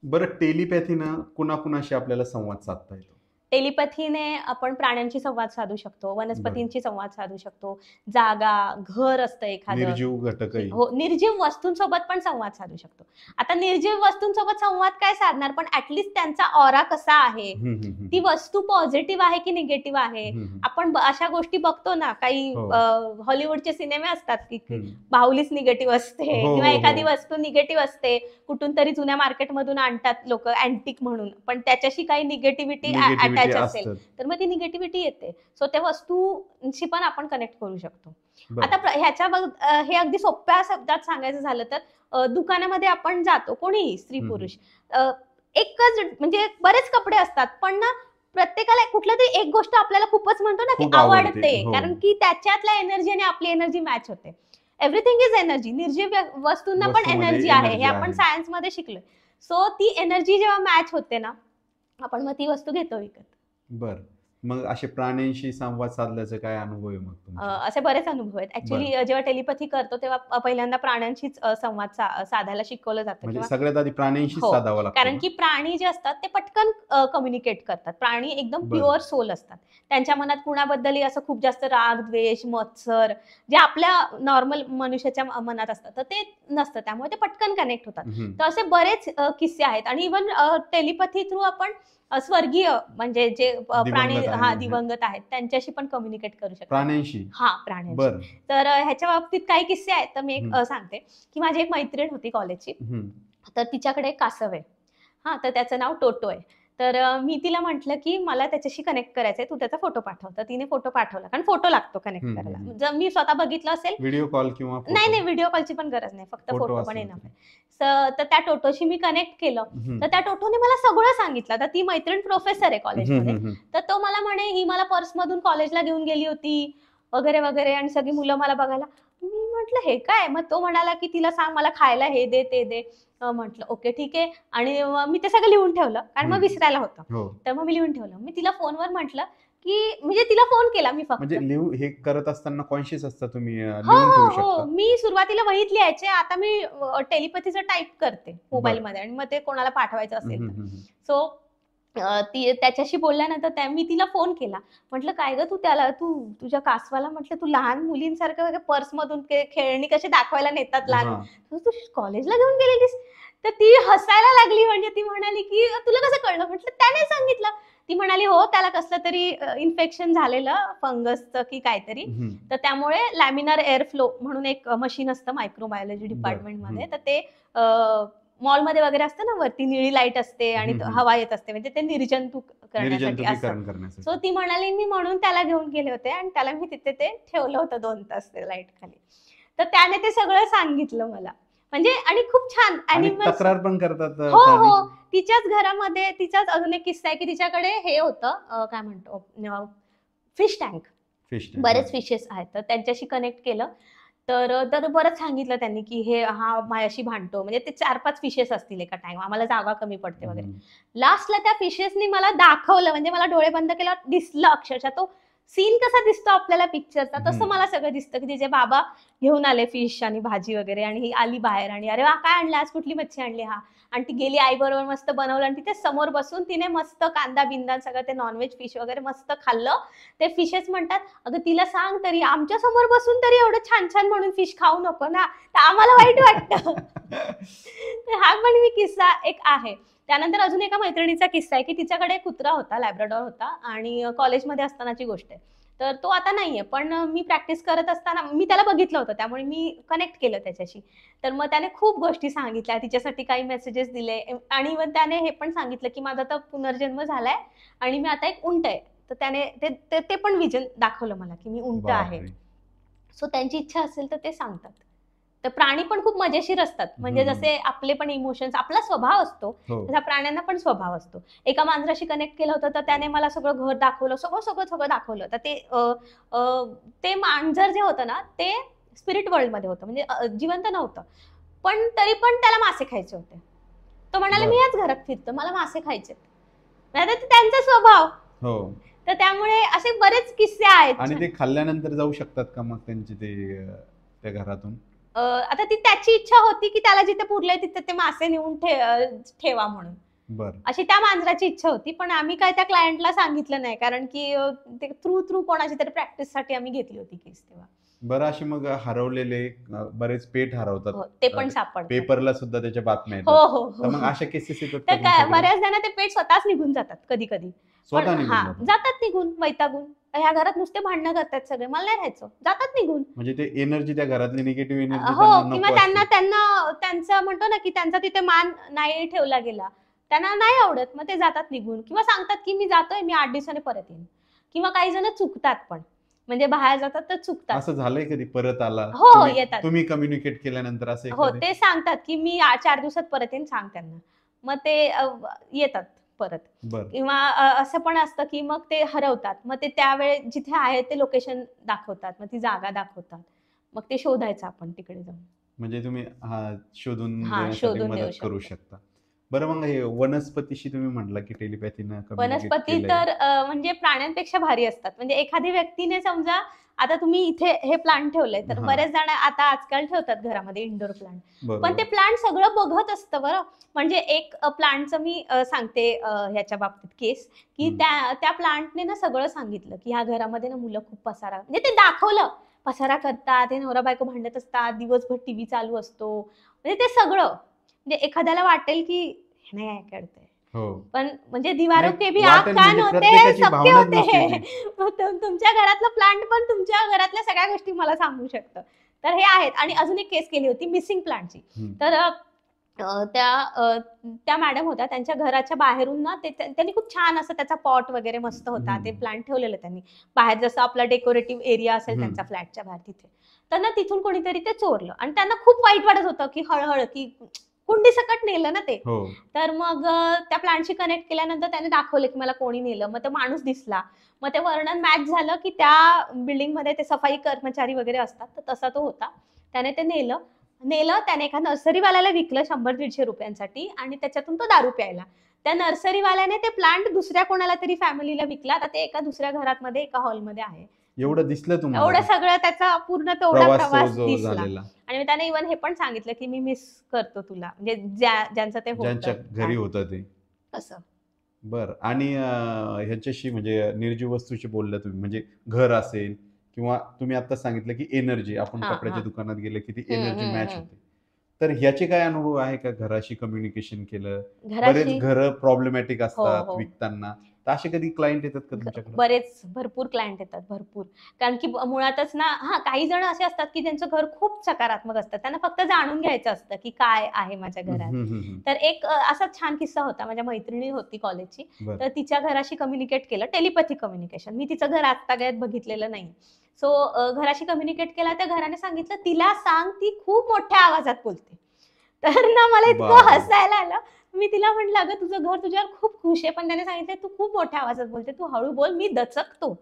बरं, टेलिपॅथीनं कुणाकुणाशी आपल्याला संवाद साधता येतो? टेलिपॅथीने आपण प्राण्यांशी संवाद साधू शकतो, वनस्पतींशी संवाद साधू शकतो, जागा, घर असतं एखादं, निर्जीव घटक, हो, निर्जीव वस्तूंसोबत पण संवाद साधू शकतो. आता निर्जीव वस्तूंसोबत संवाद काय साधणार, पण ऍटलिस्ट त्यांचा ऑरा कसा आहे, ती वस्तू पॉझिटिव्ह आहे की निगेटिव्ह आहे. आपण अशा गोष्टी बघतो ना, काही हॉलिवूडचे सिनेमे असतात की बाहुलीच निगेटिव्ह असते किंवा एखादी वस्तू निगेटिव्ह असते, कुठून तरी जुन्या मार्केटमधून आणतात लोक अँटिक म्हणून, पण त्याच्याशी काही निगेटिव्हिटी अटॅच असेल तर मग ती निगेटिव्हिटी येते. सो त्या वस्तूशी पण आपण कनेक्ट करू शकतो. आता ह्याच्या हे अगदी सोप्या शब्दात सांगायचं झालं तर दुकानामध्ये आपण जातो, कोणीही स्त्री पुरुष, एकच म्हणजे बरेच कपडे असतात, पण ना प्रत्येकाला कुठलं तरी एक गोष्ट आपल्याला खूपच म्हणतो ना ती आवडते, कारण की त्याच्यातल्या एनर्जी आणि आपली एनर्जी मॅच होते. Everything is energy. निर्जीव वस्तूंना पण एनर्जी आहे, हे आपण सायन्स मध्ये शिकलोय. सो ती एनर्जी जेव्हा मॅच होते ना, आपण मग ती वस्तू घेतो विकत. बरं, मग असे प्राण्यांशी संवाद साधल्याचा काय अनुभव आहे मग? असे बरेच अनुभव आहेत. ऍक्च्युली जेव्हा टेलिपॅथी करतो तेव्हा पहिल्यांदा प्राण्यांशीच संवाद साधायला शिकवलं जातं. म्हणजे सगळ्यात आधी प्राण्यांशी साधावं लागतं, कारण की प्राणी जे असतात ते पटकन कम्युनिकेट करतात. प्राणी एकदम प्युअर सोल असतात. त्यांच्या मनात कुणाबद्दलही असं खूप जास्त राग, द्वेष, मत्सर जे आपल्या नॉर्मल मनुष्याच्या मनात असतात, तर ते नसतं. त्यामुळे ते पटकन कनेक्ट होतात. तर असे बरेच किस्से आहेत. आणि इव्हन टेलिपॅथी थ्रू आपण स्वर्गीय म्हणजे जे प्राणी दिवंगत आहेत त्यांच्याशी पण कम्युनिकेट करू शकतो. प्राण्यांशी? प्राण्यांशी. तर ह्याच्या बाबतीत काही किस्से आहेत. तर मी एक सांगते की माझी एक मैत्रीण होती कॉलेजची, तर तिच्याकडे एक कासव आहे. तर त्याचं नाव टोटो आहे. तर मी तिला म्हटलं की मला त्याच्याशी कनेक्ट करायचंय, तू त्याचा फोटो पाठव. तर तिने फोटो पाठवला, कारण फोटो लागतो कनेक्ट करायला. जर मी स्वतः बघितलं असेल, व्हिडिओ कॉल किंवा नाही व्हिडिओ कॉलची पण गरज नाही, फक्त फोटो पण येणार आहे. तर त्या टोटोशी मी कनेक्ट केलं. तर त्या टोटोने मला सगळं सांगितलं. तर ती मैत्रीण प्रोफेसर आहे कॉलेजमध्ये, तर तो मला म्हणे ही मला पर्समधून कॉलेजला घेऊन गेली होती वगैरे वगैरे, आणि सगळी मुलं मला बघायला. मी म्हटलं हे काय? मग तो म्हणाला की तिला सांग मला खायला हे दे ते दे. म्हटलं ओके ठीक आहे. आणि मी ते सगळं लिहून ठेवलं, कारण मग विसरायला होतं. तर मग मी लिहून ठेवलं. मी तिला फोनवर म्हटलं की, म्हणजे तिला फोन केला मी फक्त. म्हणजे हे करत असताना कॉन्शियस असता तुम्ही, हो. मी सुरुवातीला वहीत लिहायचे, आता मी टेलिपॅथीचं टाईप करते मोबाईल मध्ये, आणि मग ते कोणाला पाठवायचं असेल तर. सो त्याच्याशी बोलल्यानंतर मी तिला फोन केला. म्हटलं काय ग, तू तुझ्या कासवाला म्हटलं तू लहान मुलींसारखं पर्स मधून खेळणी कशी दाखवायला नेतात लहान, तू कॉलेजला घेऊन गेलेलीस. तर ती हसायला लागली. म्हणजे ती म्हणाली की तुला कसं कळलं? म्हटलं त्याने सांगितलं. ती म्हणाली हो, त्याला कसलं तरी इन्फेक्शन झालेलं फंगसचं की काहीतरी, तर त्यामुळे लॅमिनार एअर फ्लो म्हणून एक मशीन असतं मायक्रोबायोलॉजी डिपार्टमेंटमध्ये, तर ते मॉलमध्ये वगैरे असतं ना, वरती निळी लाईट असते आणि हवा येत असते, म्हणजे ते निर्जंतुक करण्यासाठी असतं. सो ती म्हणाली मी म्हणून त्याला घेऊन गेले होते, आणि त्याला मी तिथे ते ठेवलं होतं 2 तास ते लाईट खाली. तर त्याने ते सगळं सांगितलं मला. म्हणजे आणि खूप छान ॲनिमल्स तक्रार पण करतात. हो. तिच्याच घरामध्ये तिचाच अजून एक किस्सा आहे की तिच्याकडे हे होतं, काय म्हणतो, फिश टँक. बरेच फिशेस आहेत, तर त्यांच्याशी कनेक्ट केलं. तर बरंच सांगितलं त्यांनी की हा माझ्याशी भांडतो. म्हणजे ते 4-5 फिशेस असतील एका टँक, आम्हाला जागा कमी पडते वगैरे. लास्टला त्या फिशेसनी मला दाखवलं, म्हणजे मला डोळे बंद केल्यावर दिसलं अक्षरशः तो सीन कसा दिसतो आपल्याला पिक्चरचा, तसं मला सगळं दिसतं की तिचे बाबा घेऊन आले फिश आणि भाजी वगैरे, आणि ही आली बाहेर, आणि अरे वा काय आणलं आज, कुठली मच्छी आणली हा, आणि ती गेली आई बरोबर मस्त बनवलं, आणि तिथे समोर बसून तिने मस्त कांदा बिंदा सगळं ते नॉनव्हेज फिश वगैरे मस्त खाल्लं. ते फिशेस म्हणतात अगं तिला सांग तरी, आमच्या समोर बसून तरी एवढं छान छान म्हणून फिश खाऊ नको ना, तर आम्हाला वाईट वाटतं. तर हा पण मी किस्सा एक आहे. त्यानंतर अजून एका मैत्रिणीचा किस्सा आहे की तिच्याकडे कुत्रा होता, लॅब्राडॉर होता, आणि कॉलेजमध्ये असतानाची गोष्ट आहे. तर तो आता नाहीये, पण मी प्रॅक्टिस करत असताना मी त्याला बघितलं होतं, त्यामुळे मी कनेक्ट केलं त्याच्याशी. तर मग त्याने खूप गोष्टी सांगितल्या, तिच्यासाठी काही मेसेजेस दिले, आणि मग त्याने हे पण सांगितलं की माझा आता पुनर्जन्म झालाय आणि मी आता एक उंट आहे. तर त्याने ते पण विजन दाखवलं मला की मी उंट आहे. सो त्यांची इच्छा असेल तर ते सांगतात. तर प्राणी पण खूप मजेशीर असतात, म्हणजे जसे आपले पण इमोशन्स, आपला स्वभाव असतो तसा प्राण्यांना पण स्वभाव असतो. एका मांजराशी कनेक्ट केलं होतं, तर त्याने मला सगळं घर दाखवलं, सगळं दाखवलं. तर ते मांजर जे होतं ना, ते स्पिरिट वर्ल्ड मध्ये होतं, म्हणजे जिवंत नव्हतं, पण तरी पण त्याला मासे खायचे होते. तो म्हणाला मी याच घरात फिरतो, मला मासे खायचे. त्यांचा स्वभाव. तर त्यामुळे असे बरेच किस्से आहेत. आणि ते खाल्ल्यानंतर जाऊ शकतात का मग त्यांची त्या घरातून? आता ती त्याची इच्छा होती की त्याला जिथे पुरले तिथे ते मासे नेऊन ठेवा म्हणून. अशी त्या मांजराची इच्छा होती, पण आम्ही काय त्या क्लायंटला सांगितलं नाही, कारण की ते थ्रू कोणाची तरी प्रॅक्टिस साठी आम्ही घेतली होती केस तेव्हा. बरं, अशी मग हरवलेले बरेच पेट हरवतात, ते पण सापडतात, पेपरला सुद्धा त्याच्या बातम्या येतात. हो. मग अशा केसेस येतात तर काय बऱ्याच जण ते पेट स्वतःच निघून जातात, कधी जातात निघून वैतागून. ह्या घरात नुसते भांडणं करतात सगळे, मला नाही राहायचं, जातात निघून. म्हणजे ते एनर्जी, त्या घरातली निगेटिव्ह एनर्जी, हो, किंवा त्यांचा म्हणतो ना की त्यांचा तिथे मान नाही ठेवला गेला, त्यांना नाही आवडत, मग ते जातात निघून, किंवा सांगतात की मी जातोय, मी 8 दिवसांनी परत येईन. किंवा काही जण चुकतात पण, म्हणजे बाहेर जातात तर चुकतात. असं झालंय कधी परत आला? हो, येतात. तुम्ही कम्युनिकेट केल्यानंतर असं? हो, ते सांगतात की मी 4 दिवसात परत येईन, सांग त्यांना, मग ते येतात परत. किंवा असं पण असतं की मग ते हरवतात, मग ते त्यावेळेस जिथे आहे ते लोकेशन दाखवतात, मग ती जागा दाखवतात, मग ते शोधायचं आपण तिकडे जाऊन. म्हणजे तुम्ही शोधून मदत करू शकता. बरं, मग हे वनस्पतीशी तुम्ही म्हटलं की टेलिपॅथीनं वनस्पती तर म्हणजे प्राण्यांपेक्षा भारी असतात. म्हणजे एखादी व्यक्तीने समजा आता तुम्ही इथे हे प्लांट ठेवलंय, तर बरेच जण आता आजकाल ठेवतात घरामध्ये इंडोर प्लांट, पण ते प्लांट सगळं बघत असतं. बरं, म्हणजे एक प्लांटचं मी सांगते ह्याच्या बाबतीत केस, की त्या प्लांटने ना सगळं सांगितलं की ह्या घरामध्ये ना मुलं खूप पसारा, म्हणजे ते दाखवलं, पसारा करतात, हे नवरा बायको भांडत असतात, दिवसभर टीव्ही चालू असतो, म्हणजे ते सगळं. म्हणजे एखाद्याला वाटेल की नाही ऐकतंय, पण म्हणजे दीवारों के भी आँख कान होते, सबके होते. तुमच्या घरातलं प्लांट पण तुमच्या घरातल्या सगळ्या गोष्टी मला सांगू शकतं. तर हे आहेत. आणि अजून एक केस केली होती मिसिंग प्लांटची. तर त्या मॅडम होत्या, त्यांच्या घराच्या बाहेरून ना त्यांनी खूप छान असं त्याचा पॉट वगैरे मस्त होता, ते प्लांट ठेवलेलं त्यांनी बाहेर, जसं आपला डेकोरेटिव्ह एरिया असेल त्यांच्या फ्लॅटच्या बाहेर तिथे. तर ना तिथून कोणीतरी ते चोरलं आणि त्यांना खूप वाईट वाटत होतं की हळहळ की कुंडी सकट नेलं ना ते. तर मग त्या प्लांटशी कनेक्ट केल्यानंतर त्याने दाखवलं की मला कोणी नेलं. मग तो माणूस दिसला, मग ते वर्णन मॅच झालं की त्या बिल्डिंग मध्ये ते सफाई कर्मचारी वगैरे असतात, तर तसा तो होता. त्याने ते नेलं त्याने एका नर्सरीवाल्याला विकलं 100-150 रुपयांसाठी आणि त्याच्यातून तो दारू प्यायला. त्या नर्सरीवाल्याने ते प्लांट दुसऱ्या कोणाला तरी फॅमिलीला विकला. आता ते एका दुसऱ्या घरात मध्ये एका हॉलमध्ये आहे. एवढं दिसलं तुम्हाला? एवढं सगळं त्याचा पूर्ण तेवढा प्रवास दिसला. आणि त्याने इव्हन हे पण सांगितलं की मी मिस करतो तुला, म्हणजे ज्यांचं ते ज्यांच्या घरी होतं ते असं. बर. आणि ह्याच्याशी म्हणजे निर्जीव वस्तूशी बोलल्या तुम्ही, म्हणजे घर असेल किंवा तुम्ही आता सांगितलं की एनर्जी, आपण कपड्याच्या दुकानात गेले की ती एनर्जी मॅच होते, तर ह्याचे काय अनुभव आहे का? घराशी कम्युनिकेशन केलं? बरेच घर प्रॉब्लेमॅटिक असतात विकताना, तर असे कधी क्लायंट येतात का तुमच्याकडे? भरपूर क्लायंट येतात, भरपूर. कारण की मुळातच ना काही जण असे असतात की त्यांचं घर खूप सकारात्मक असतं, त्यांना फक्त जाणून घ्यायचं असतं की काय आहे माझ्या घरात. तर एक असा छान किस्सा होता. माझ्या मैत्रिणी होती कॉलेजची, तर तिच्या घराशी कम्युनिकेट केलं, टेलिपॅथिक कम्युनिकेशन. मी तिचं घर आत्तागत बघितलेलं नाही. सो घराशी कम्युनिकेट केला, त्या घराने सांगितलं तिला सांग ती खूप मोठ्या आवाजात बोलते. तर ना मला इतकं हसायला आलं. मी तिला म्हटलं अगं तुझं घर तुझ्यावर खूप खुश आहे, पण त्याने सांगितलं तू खूप मोठ्या आवाजात बोलते, तू हळू बोल, मी दचकतो.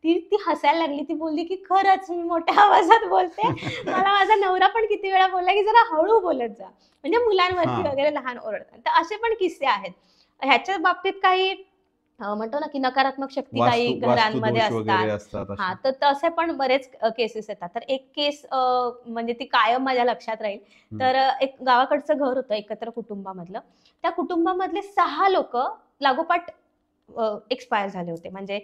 ती हसायला लागली. ती बोलली की खरंच मी मोठ्या आवाजात बोलते. मला माझा नवरा पण किती वेळा बोलला की जरा हळू बोलत जा, म्हणजे मुलांवरती वगैरे लहान ओरडतात. तर असे पण किस्से आहेत. ह्याच्या बाबतीत काही म्हणतो ना की नकारात्मक शक्ती काही घरांमध्ये असतात. हा, तर तसे पण बरेच केसेस येतात. तर एक केस म्हणजे ती कायम माझ्या लक्षात राहील. तर एक गावाकडचं घर होतं एकत्र कुटुंबामधलं. त्या कुटुंबामधले 6 लोक लागोपाठ एक्सपायर झाले होते. म्हणजे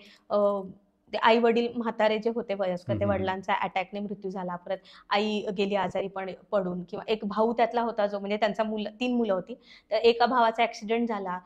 ते आई वडील म्हातारे जे होते वयस्कर, ते वडिलांचा अटॅकने मृत्यू झाला, परत आई गेली आजारी पडून, किंवा एक भाऊ त्यातला होता जो, म्हणजे त्यांचा 3 मुलं होती, तर एका भावाचा ऍक्सिडेंट झाला,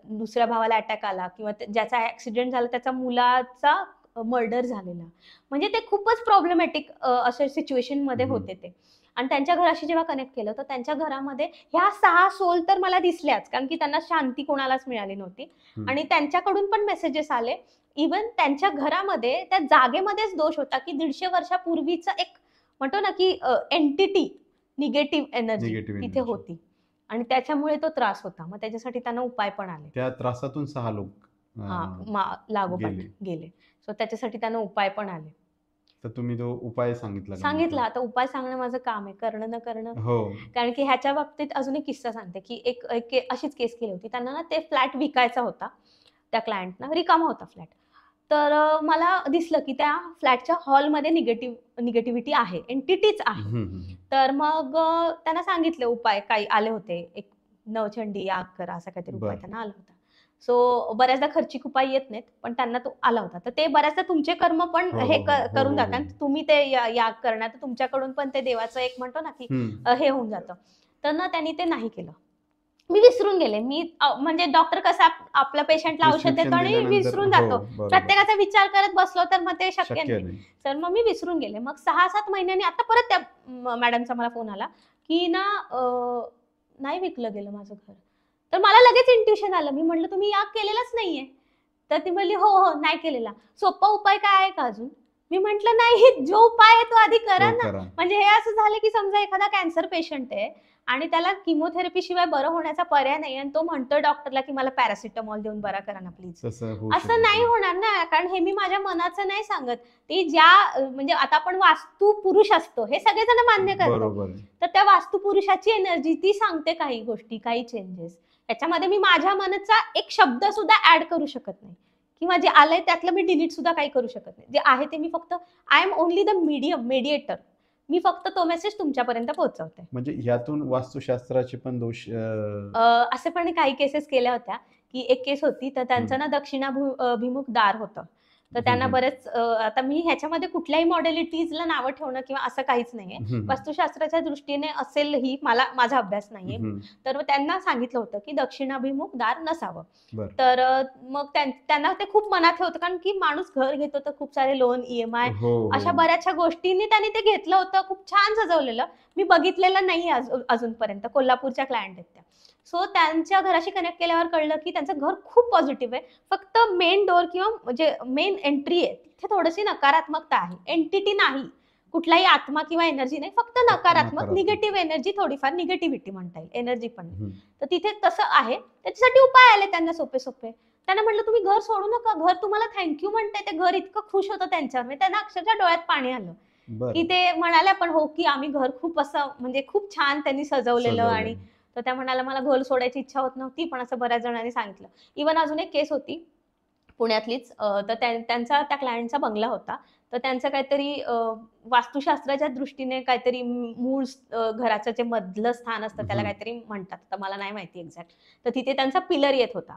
दुसऱ्या भावाला अटॅक आला, किंवा ज्याचा ऍक्सिडेंट झाला त्याचा मुलाचा मर्डर झालेला. म्हणजे ते खूपच प्रॉब्लेमॅटिक अशा सिच्युएशन मध्ये होते ते. आणि त्यांच्या घराशी जेव्हा कनेक्ट केलं, तर त्यांच्या घरामध्ये ह्या 6 सोल तर मला दिसल्याच, कारण की त्यांना शांती कोणालाच मिळाली नव्हती. आणि त्यांच्याकडून पण मेसेजेस आले. इव्हन त्यांच्या घरामध्ये त्या जागेमध्येच दोष होता की 150 वर्षापूर्वीचा एक म्हणतो ना की एंटिटी, निगेटिव्ह एनर्जी तिथे होती, आणि त्याच्यामुळे तो त्रास होता. मग त्याच्यासाठी त्यांना उपाय पण आले. त्या त्रासातून 6 लोक लागोपाठ गेले. सो त्याच्यासाठी त्यांना उपाय पण आले. तर तुम्ही तो उपाय सांगितला. आता उपाय सांगणं माझं काम आहे, करणं न करणं. कारण की ह्याच्या बाबतीत अजून एक किस्सा सांगते की एक अशीच केस केली होती. त्यांना ना ते फ्लॅट विकायचा होता, त्या क्लायंटना रिकामा होता फ्लॅट. तर मला दिसलं की त्या फ्लॅटच्या हॉलमध्ये निगेटिव्हिटी आहे, एंटिटीच आहे. तर मग त्यांना सांगितले उपाय, काही आले होते, एक नवचंडी याग करा असा काहीतरी उपाय त्यांना आला होता. सो बऱ्याचदा खर्चिक उपाय येत नाहीत, पण त्यांना तो आला होता. तर ते बऱ्याचदा तुमचे कर्म पण हे करून जातात, तुम्ही ते याग करण्यात तुमच्याकडून पण ते देवाचं एक म्हणतो ना की हे होऊन जातं. तर ना त्यांनी ते नाही केलं. मी विसरून गेले. मी म्हणजे डॉक्टर कसा आपल्या पेशंटला औषध देतो आणि विसरून जातो, प्रत्येकाचा विचार करत बसलो तर मग ते शक्य नाही. तर मग मी विसरून गेले. मग 6-7 महिन्यांनी आता परत त्या मॅडमचा मला फोन आला की ना नाही विकलं गेलं माझं घर. तर मला लगेच इंट्युशन आलं. मी म्हटलं तुम्ही याग केलेलाच नाहीये. तर ती म्हणली हो नाही केलेला. सोपा उपाय काय आहे का अजून? मी म्हटलं नाही, जो उपाय आहे तो आधी करा ना. म्हणजे हे असं झालं की समजा एखादा कॅन्सर पेशंट आहे आणि त्याला किमोथेरपी शिवाय बरं होण्याचा पर्याय नाही, आणि तो म्हणतोय डॉक्टरला की मला पॅरासिटामॉल देऊन बरा करा ना प्लीज. असं नाही होणार ना, कारण हे मी माझ्या मनाचं नाही सांगत. ती म्हणजे आता आपण वास्तू पुरुष असतो हे सगळेजण मान्य करतो, तर त्या वास्तू पुरुषाची एनर्जी ती सांगते काही गोष्टी, काही चेंजेस. त्याच्यामध्ये मी माझ्या मनाचा एक शब्द सुद्धा ऍड करू शकत नाही, किंवा जे आलंय त्यातलं मी डिलीट सुद्धा काही करू शकत नाही. जे आहे ते मी फक्त I am only the mediator. मी फक्त तो मेसेज तुमच्यापर्यंत पोहोचवते. म्हणजे यातून वास्तुशास्त्राचे पण दोष असे पण काही केसेस केल्या होत्या की एक केस होती, तर त्यांचं ना दक्षिणाभिमुख दार होतं. तर त्यांना बरेच आता मी ह्याच्यामध्ये कुठल्याही मॉडेलिटीजला नावं ठेवणं किंवा असं काहीच नाहीये. वास्तुशास्त्राच्या दृष्टीने असेल ही माझा अभ्यास नाहीये. तर त्यांना सांगितलं होतं की दक्षिणाभिमुख दार नसावं. तर मग त्यांना ते खूप मनात होतं, कारण की माणूस घर घेतो तर खूप सारे लोन, EMI अशा बऱ्याचशा गोष्टींनी त्यांनी ते घेतलं होतं. खूप छान सजवलेलं. मी बघितलेलं नाही अजूनपर्यंत. कोल्हापूरच्या क्लायंट आहेत त्या. सो त्यांच्या घराशी कनेक्ट केल्यावर कळलं की त्यांचं घर खूप पॉझिटिव्ह आहे. फक्त मेन डोअर किंवा जे मेन एंट्री आहे तिथे थोडीशी नकारात्मकता आहे. एंटिटी नाही, कुठलाही आत्मा किंवा एनर्जी नाही, फक्त नकारात्मक निगेटिव्ह एनर्जी, थोडीफार निगेटिव्हिटी म्हणता येईल, एनर्जी पण नाही. तर तिथे तसं आहे. त्याच्यासाठी उपाय आले त्यांना सोपे सोपे. त्यांना म्हटलं तुम्ही घर सोडू नका, घर तुम्हाला थँक्यू म्हणताय. ते घर इतकं खुश होतं त्यांच्यावर, त्यांना अक्षरशः डोळ्यात पाणी आलं की ते म्हणाले पण हो की आम्ही घर खूप असं म्हणजे खूप छान त्यांनी सजवलेलं. आणि तर त्या म्हणाल्या मला घर सोडायची इच्छा होत नव्हती, पण असं बऱ्याच जणांनी सांगितलं. इव्हन अजून एक केस होती पुण्यातलीच. तर त्यांचा त्या क्लायंटचा बंगला होता. तर त्यांचं काहीतरी वास्तुशास्त्राच्या दृष्टीने काहीतरी मूळ घराचं जे मधलं स्थान असतं त्याला काहीतरी म्हणतात, तर मला नाही माहिती एक्झॅक्ट. तर तिथे त्यांचा पिलर येत होता,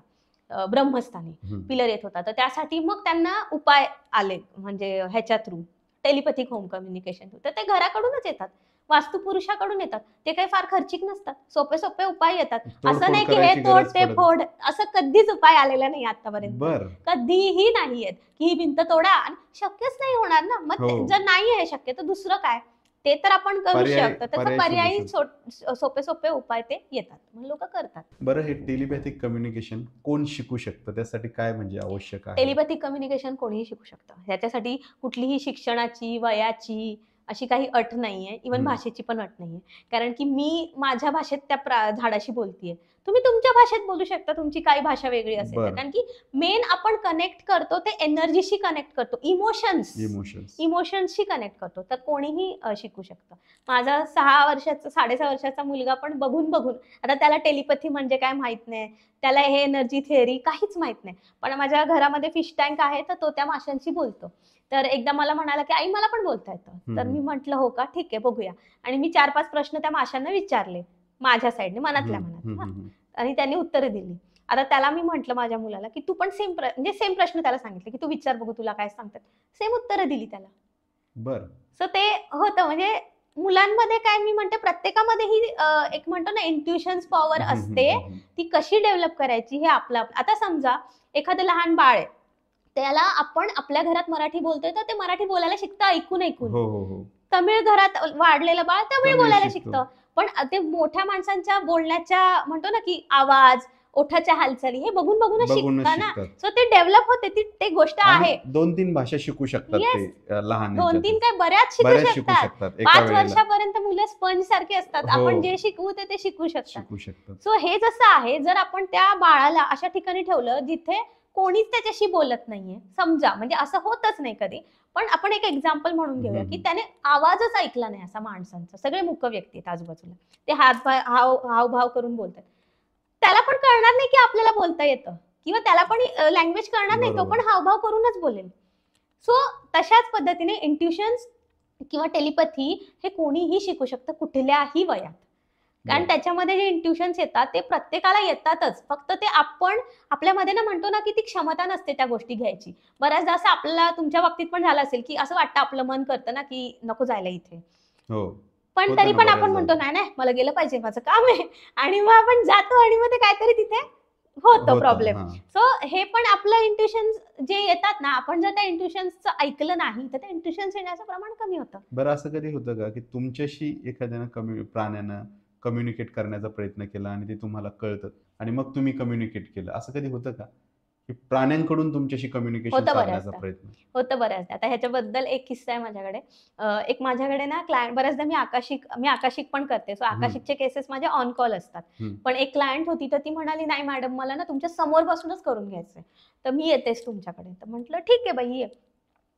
ब्रह्मस्थानी पिलर येत होता. तर त्यासाठी मग त्यांना उपाय आले, म्हणजे ह्याच्या थ्रू, टेलिपॅथिक होम कम्युनिकेशन. तर ते घराकडूनच येतात, वास्तुपुरुषाकडून येतात. ते काही फार खर्चिक नसतात, सोपे सोपे उपाय येतात. असं नाही की हे तोड ते फोड, असं कधीच उपाय आलेला नाही आतापर्यंत. कधीही नाहीये की ही भिंत तोडा, आणि शक्यच नाही होणार ना. मग जर नाही आहे शक्य तर दुसरं काय, ते तर आपण करू शकतो. त्याचा पर्यायी सोपे सोपे उपाय ते येतात, मग लोक करतात. बरं, हे टेलिपॅथिक कम्युनिकेशन कोण शिकू शकतं? त्यासाठी काय म्हणजे आवश्यक आहे? टेलिपॅथिक कम्युनिकेशन कोणीही शिकू शकतं. ह्याच्यासाठी कुठलीही शिक्षणाची, वयाची अशी काही अट नाहीये. इव्हन भाषेची पण अट नाहीये. कारण की मी माझ्या भाषेत त्या झाडाशी बोलतीये, तुम्ही तुमच्या भाषेत बोलू शकता, तुमची काही भाषा वेगळी असेल. कारण की मेन आपण कनेक्ट करतो ते एनर्जीशी कनेक्ट करतो, इमोशन्सशी कनेक्ट करतो. तर कोणीही शिकू शकतं. माझा 6.5 वर्षाचा मुलगा पण बघून आता त्याला टेलिपॅथी म्हणजे काय माहित नाही, त्याला हे एनर्जी थिअरी काहीच माहित नाही. पण माझ्या घरामध्ये फिश टँक आहे, तर तो त्या माशांशी बोलतो. तर एकदा मला म्हणाला की आई मला पण बोलता येतं. तर मी म्हटलं हो का, ठीक आहे बघूया. आणि मी 4-5 प्रश्न त्या माशांना विचारले माझ्या साईडने, मनातल्या मनात, आणि त्यांनी उत्तरं दिली. आता त्याला मी म्हटलं माझ्या मुलाला की तू पण सेम प्रश्न त्याला सांगितले की तू विचार बघू तुला काय सांगतात. सेम उत्तरं दिली त्याला. बरं. सो ते होतं. म्हणजे मुलांमध्ये काय मी म्हणते, प्रत्येकामध्ये ही एक म्हणतो ना इंट्युशन्स पॉवर असते, ती कशी डेव्हलप करायची हे आपलं. आता समजा एखादं लहान बाळ आहे, त्याला आपण आपल्या घरात मराठी बोलतोय तर ते मराठी बोलायला शिकतं ऐकून. तमिळ घरात वाढलेलं बाळ तमिळ बोलायला शिकतं. पण ते मोठ्या माणसांच्या बोलण्याच्या म्हणतो ना की आवाज, ओठाच्या हालचाली हे बघूनच शिकतात ना. सो ते डेव्हलप होते, ते गोष्ट आहे. 2-3 भाषा शिकू शकतात ते लहान. 2-3 काय बऱ्याच शिकू शकतात. 5 वर्षापर्यंत मुलं स्पंज सारखे असतात. आपण जे शिकवू ते शिकू शकतात. सो हे जसं आहे, जर आपण त्या बाळाला अशा ठिकाणी ठेवलं जिथे कोणीच त्याच्याशी बोलत नाहीये, समजा, म्हणजे असं होतच नाही कधी, पण आपण एक एक्झाम्पल म्हणून घेऊया की त्याने आवाजच ऐकला नाही असा माणसांचा, सगळे मूक व्यक्ती आहेत आजूबाजूला, ते हावभाव करून बोलतात, त्याला पण कळणार नाही की आपल्याला बोलता येतं, किंवा त्याला पण लँग्वेज कळणार नाही, तो पण हावभाव करूनच बोलेल. सो तशाच पद्धतीने इंट्युशन्स किंवा टेलिपॅथी हे कोणीही शिकू शकतं कुठल्याही वयात. कारण त्याच्यामध्ये जे इंट्युशन्स येतात ते प्रत्येकाला येतातच, फक्त ते आपण आपल्यामध्ये ना म्हणतो ना की ती क्षमता नसते त्या गोष्टी घ्यायची. बऱ्याचदा असं आपल्याला तुमच्या बाबतीत पण झालं असेल की असं वाटतं, आपलं मन करतं ना की नको जायला इथे, पण तरी पण आपण म्हणतो नाही मला गेलं पाहिजे, माझं काम आहे, आणि मग आपण जातो आणि मग ते काहीतरी तिथे होतं प्रॉब्लेम. सो हे पण आपलं इंट्युशन्स जे येतात ना, आपण जर त्या इंट्युशन्सचं ऐकलं नाही तर त्या इंट्युशन्स येण्याचं प्रमाण कमी होतं. बरं, असं कधी होतं का की तुमच्याशी एखाद्यानं प्राण्यानं कम्युनिकेट करण्याचा प्रयत्न केला आणि ते तुम्हाला कळतं आणि मग तुम्ही कम्युनिकेट केलं, असं कधी होतं का की प्राण्यांकडून तुमच्याशी कम्युनिकेशन करण्याचा प्रयत्न होतं? बऱ्याचदा. आता ह्याच्याबद्दल एक किस्सा आहे माझ्याकडे. एक माझ्याकडे ना क्लायंट, बऱ्याचदा मी आकाशिक पण करते, सो आकाशिकचे केसेस माझे ऑन कॉल असतात. पण एक क्लायंट होती, तर ती म्हणाली नाही मॅडम, मला ना तुमच्या समोर बसूनच करून घ्यायचंय, तर मी येतेस तुमच्याकडे. तर म्हटलं ठीक आहे बाई ये.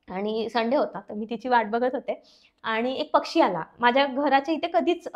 आणि संडे होता, तर मी तिची वाट बघत होते, आणि एक पक्षी आला. माझ्या घराच्या इथे कधीच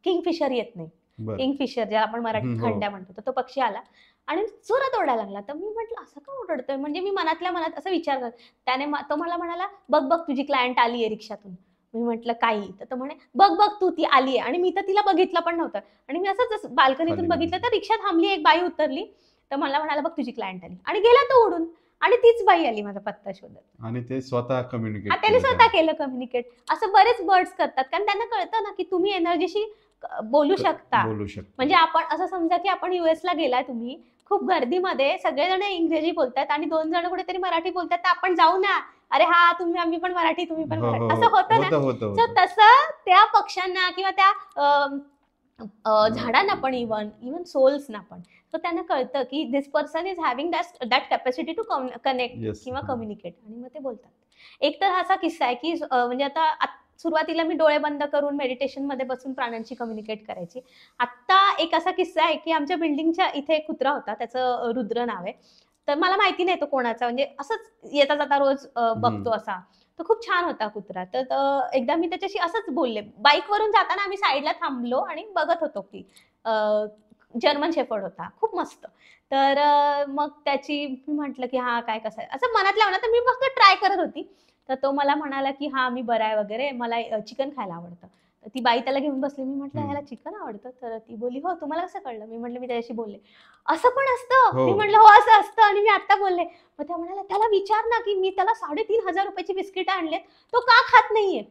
किंगफिशर येत नाही, किंगफिशर जे आपण मराठीत खंड्या म्हणतो, तर तो पक्षी आला आणि जोरात ओरडायला लागला. तर मी म्हटलं असं का ओरडतोय, म्हणजे मी मनातल्या मनात असं विचार करत, तो मला म्हणाला बघ तुझी क्लायंट आली आहे रिक्षातून. मी म्हटलं काही, तर तो म्हणे बघ तू ती आली आहे, आणि मी तर तिला बघितलं पण नव्हतं, आणि मी असंच बाल्कनीतून बघितलं तर रिक्षा थांबली, एक बाई उतरली, तर मला म्हणाला बघ तुझी क्लायंट आली, आणि गेला तो उडून. आणि तीच बाई आली माझा पत्ता शोधत आणि ते स्वतः कम्युनिकेट त्याने स्वतः केलं कम्युनिकेट. असं बरेच बर्ड्स करतात कारण त्यांना कळतं ना की तुम्ही एनर्जीशी बोलू शकता. म्हणजे आपण असं समजा की आपण US ला गेलाय, तुम्ही खूप गर्दीमध्ये सगळेजण इंग्रजी बोलतात आणि 2 जण कुठेतरी मराठी बोलतात, तर आपण जाऊ ना, अरे हा तुम्ही आम्ही पण मराठी तुम्ही पण मराठी, असं होतं ना. तसं त्या पक्ष्यांना किंवा त्या झाडांना पण इवन सोल्सना पण तर त्यांना कळतं की this person is having that capacity to connect किंवा कम्युनिकेट, आणि मग ते बोलतात. एक तर असा किस्सा आहे की म्हणजे आता सुरुवातीला मी डोळे बंद करून मेडिटेशन मध्ये बसून प्राण्यांची कम्युनिकेट करायची. आता एक असा किस्सा आहे की आमच्या बिल्डिंगच्या इथे एक कुत्रा होता, त्याचं रुद्र नाव आहे. तर मला माहिती नाही तो कोणाचा, म्हणजे असंच येता जाता रोज बघतो असा. तो खूप छान होता कुत्रा. तर एकदा मी त्याच्याशी असंच बोलले, बाईकवरून जाताना आम्ही साईडला थांबलो आणि बघत होतो की जर्मन शेफर्ड होता, खूप मस्त. तर मग त्याची म्हटलं की हा काय कसं आहे असं मनात लावलं, तर मी फक्त ट्राय करत होती. तर तो मला म्हणाला की हा मी बरा आहे वगैरे, मला चिकन खायला आवडतं. तर ती बाई त्याला घेऊन बसली. मी म्हटलं ह्याला चिकन आवडतं? तर ती बोलली हो, तुम्हाला कसं कळलं? मी म्हटलं मी त्याच्याशी बोलले. असं पण असतं? मी म्हटलं हो असं असतं आणि मी आता बोलले. मग त्या म्हणाला त्याला विचार ना की मी त्याला 3,500 रुपयाची बिस्किट आणलेत, तो का खात नाहीये?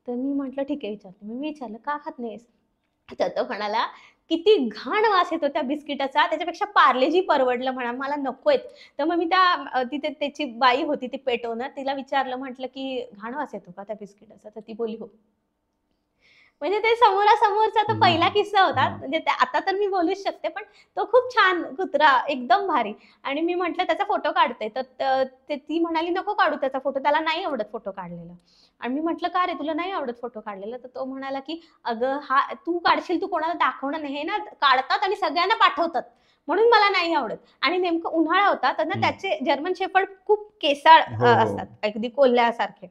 तर मी म्हटलं ठीक आहे विचारते. मी विचारलं का खात नाहीयेस? तर तो म्हणाला किती घाण वास येतो त्या बिस्किटाचा, त्याच्यापेक्षा पार्लेजी परवडलं म्हणा, मला नकोय. तर मग मी त्या तिथे त्याची बाई होती ती पेट ओनर, तिला विचारलं, म्हटलं की घाण वास येतो का त्या बिस्किटाचा? तर ती बोलली हो. म्हणजे ते समोरासमोरचा तो पहिला किस्सा होता. म्हणजे आता तर मी बोलूच शकते, पण तो खूप छान कुत्रा, एकदम भारी. आणि मी म्हटलं त्याचा फोटो काढते, तर ती म्हणाली नको काढू त्याचा फोटो, त्याला नाही आवडत फोटो काढलेला. आणि मी म्हटलं का रे, तुला नाही आवडत फोटो काढलेला? तर तो म्हणाला की अगं हा तू काढशील, तू कोणाला दाखवणार नाही, हे ना काढतात आणि सगळ्यांना पाठवतात, म्हणून मला नाही आवडत. आणि नेमकं उन्हाळा होता, तर ना त्याचे जर्मन शेफर्ड खूप केसाळ असतात, अगदी कोल्ह्यासारखे,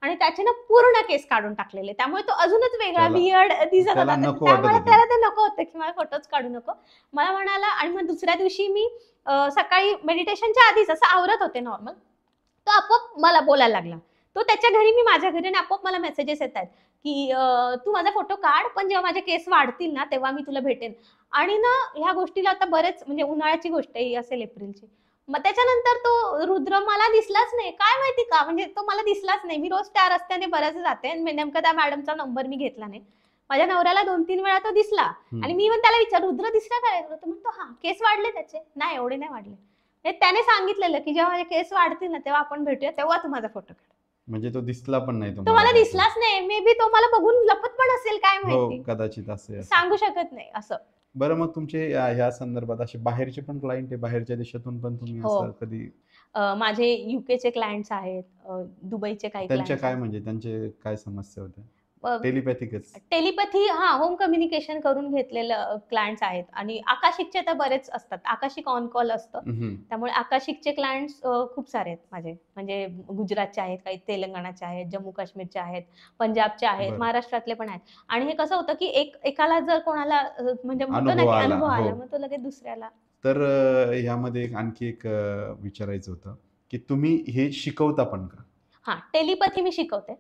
आणि त्याचे ना पूर्ण केस काढून टाकलेले, त्यामुळे तो अजूनच वेगळा वियर्ड दिसत होता. त्यामुळे त्याला ते नको होतं की मला फोटोच काढू नको. मला म्हणाला. आणि मग दुसऱ्या दिवशी मी सकाळी मेडिटेशनच्या आधीच असं आवरत होते नॉर्मल, तो आपोआप मला बोलायला लागला. तो त्याच्या घरी, मी माझ्या घरी, आणि आपोआप मला मेसेजेस येत आहेत की तू माझा फोटो काढ, पण जेव्हा माझे केस वाढतील ना तेव्हा मी तुला भेटेन. आणि ना ह्या गोष्टीला आता बरेच, म्हणजे उन्हाळ्याची गोष्ट आहे ही, असेल एप्रिलची. मग त्याच्यानंतर तो रुद्र मला दिसलाच नाही, काय माहिती का, म्हणजे तो मला दिसलाच नाही. मी रोज त्या रस्त्याने बऱ्याच जाते आणि नेमका त्या मॅडमचा नंबर मी घेतला नाही. माझ्या नवऱ्याला 2-3 वेळा तो दिसला आणि मी पण त्याला विचार, रुद्र दिसला काय? तो म्हणतो हा, केस वाढले त्याचे. नाही, एवढे नाही वाढले. त्याने सांगितलेलं की जेव्हा माझे केस वाढतील ना तेव्हा आपण भेटूया, तेव्हा तू माझा फोटो काढ. म्हणजे तो दिसला पण नाही, तो मला दिसलाच नाही. मे बी तो मला बघून लपत पण असेल, काय माहिती, कदाचित असेल, सांगू शकत नाही असं. बरं, मग तुमचे ह्या संदर्भात असे बाहेरचे पण क्लायंट आहे, बाहेरच्या देशातून पण तुम्ही असं कधी? माझे युकेचे क्लायंट्स आहेत, दुबईचे काही त्यांच्या काय, म्हणजे त्यांचे काय समस्या होत्या? टेलिपॅथी, होम कम्युनिकेशन करून घेतलेलं क्लायंट्स आहेत. आणि आकाशिकचे तर बरेच असतात, आकाशिक ऑन कॉल असतं, त्यामुळे आकाशिकचे क्लायंट्स खूप सारे आहेत माझे. म्हणजे गुजरातचे आहेत, काही तेलंगणाचे आहेत, जम्मू काश्मीरचे आहेत, पंजाबचे आहेत, महाराष्ट्रातले पण आहेत. आणि हे कसं होतं की एकाला जर कोणाला म्हणजे म्हणतो ना की अनुभव आला, मग तो लगेच दुसऱ्याला. तर ह्यामध्ये आणखी एक विचारायचं होतं की तुम्ही हे शिकवता पण का? टेलिपॅथी मी शिकवते.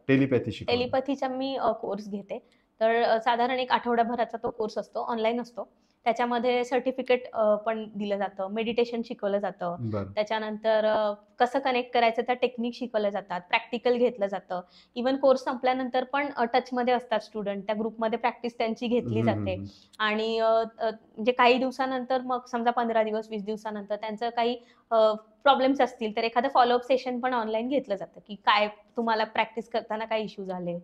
टेलिपॅथीचा मी कोर्स घेते. तर साधारण एक आठवड्याभराचा तो कोर्स असतो, ऑनलाईन असतो. त्याच्यामध्ये सर्टिफिकेट पण दिलं जातं, मेडिटेशन शिकवलं जातं, त्याच्यानंतर कसं कनेक्ट करायचं त्या टेक्निक शिकवल्या जातात, प्रॅक्टिकल घेतलं जातं. इव्हन कोर्स संपल्यानंतर पण टचमध्ये असतात स्टुडंट, त्या ग्रुपमध्ये प्रॅक्टिस त्यांची घेतली जाते. आणि म्हणजे काही दिवसानंतर, मग समजा 15 दिवस 20 दिवसानंतर त्यांचं काही प्रॉब्लेम्स असतील तर एखादं फॉलोअप सेशन पण ऑनलाईन घेतलं जातं की काय तुम्हाला प्रॅक्टिस करताना काय इश्यू झाले,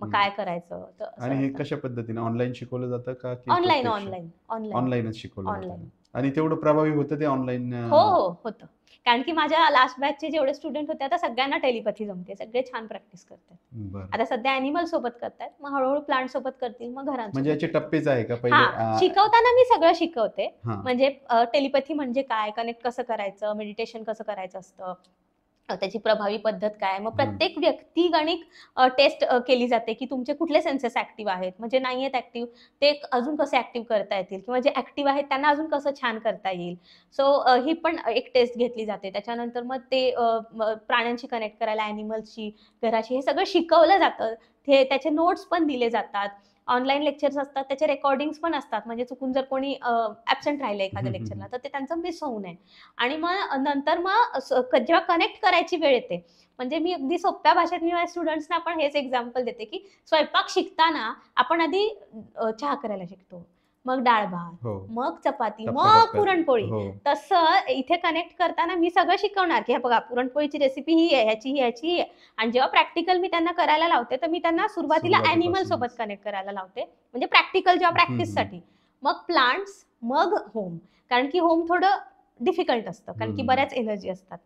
मग काय करायचं. आणि हे कशा पद्धतीने ऑनलाईन शिकवलं जातं का? ऑनलाईनच शिकवलं जातं. आणि तेवढं प्रभावी होतं ते ऑनलाईन? हो होतं. कारण की माझ्या लास्ट बॅचचे जेवढे स्टुडंट होते, आता सगळ्यांना टेलिपॅथी जमते, सगळे छान प्रॅक्टिस करतात. आता सध्या अॅनिमल सोबत करतात, मग हळूहळू प्लांट सोबत करतील, मग घरांसोबत. म्हणजे याचे टप्पेच आहे का? पहिले शिकवताना मी सगळं शिकवते, म्हणजे टेलिपॅथी म्हणजे काय, कनेक्ट कसं करायचं, मेडिटेशन कसं करायचं असतं, त्याची प्रभावी पद्धत काय. मग प्रत्येक व्यक्तिगणिक टेस्ट केली जाते की तुमचे कुठले सेन्सेस ऍक्टिव्ह आहेत, म्हणजे नाही आहेत ऍक्टिव्ह, ते अजून कसे ऍक्टिव्ह करता येतील, किंवा जे ऍक्टिव्ह आहेत त्यांना अजून कसं छान करता येईल. सो ही पण एक टेस्ट घेतली जाते. त्याच्यानंतर मग ते प्राण्यांशी कनेक्ट करायला, ॲनिमल्सशी, घराशी, हे सगळं शिकवलं जातं. त्याचे नोट्स पण दिले जातात. ऑनलाईन लेक्चर्स असतात, त्याचे रेकॉर्डिंग्स पण असतात, म्हणजे चुकून जर कोणी ऍबसेंट राहिलं एखाद्या लेक्चरला तर ते त्यांचं मिस होऊ नये. आणि मग नंतर मग जेव्हा कनेक्ट करायची वेळ येते, म्हणजे मी अगदी सोप्या भाषेत मी माझ्या स्टुडंट्सना पण हेच एक्झाम्पल देते की स्वयंपाक शिकताना आपण आधी चहा करायला शिकतो, मग डाळ भात, मग चपाती, मग पुरणपोळी. तसं इथे कनेक्ट करताना मी सगळं शिकवणार की हे बघा पुरणपोळीची रेसिपी ही आहे, ह्याची आहे. आणि जेव्हा प्रॅक्टिकल मी त्यांना करायला लावते तर मी त्यांना सुरुवातीला ॲनिमल सोबत कनेक्ट करायला लावते, म्हणजे प्रॅक्टिकल जेव्हा प्रॅक्टिससाठी, मग प्लांट्स, मग होम. कारण की होम थोडं डिफिकल्ट असतं, कारण की बऱ्याच एनर्जी असतात,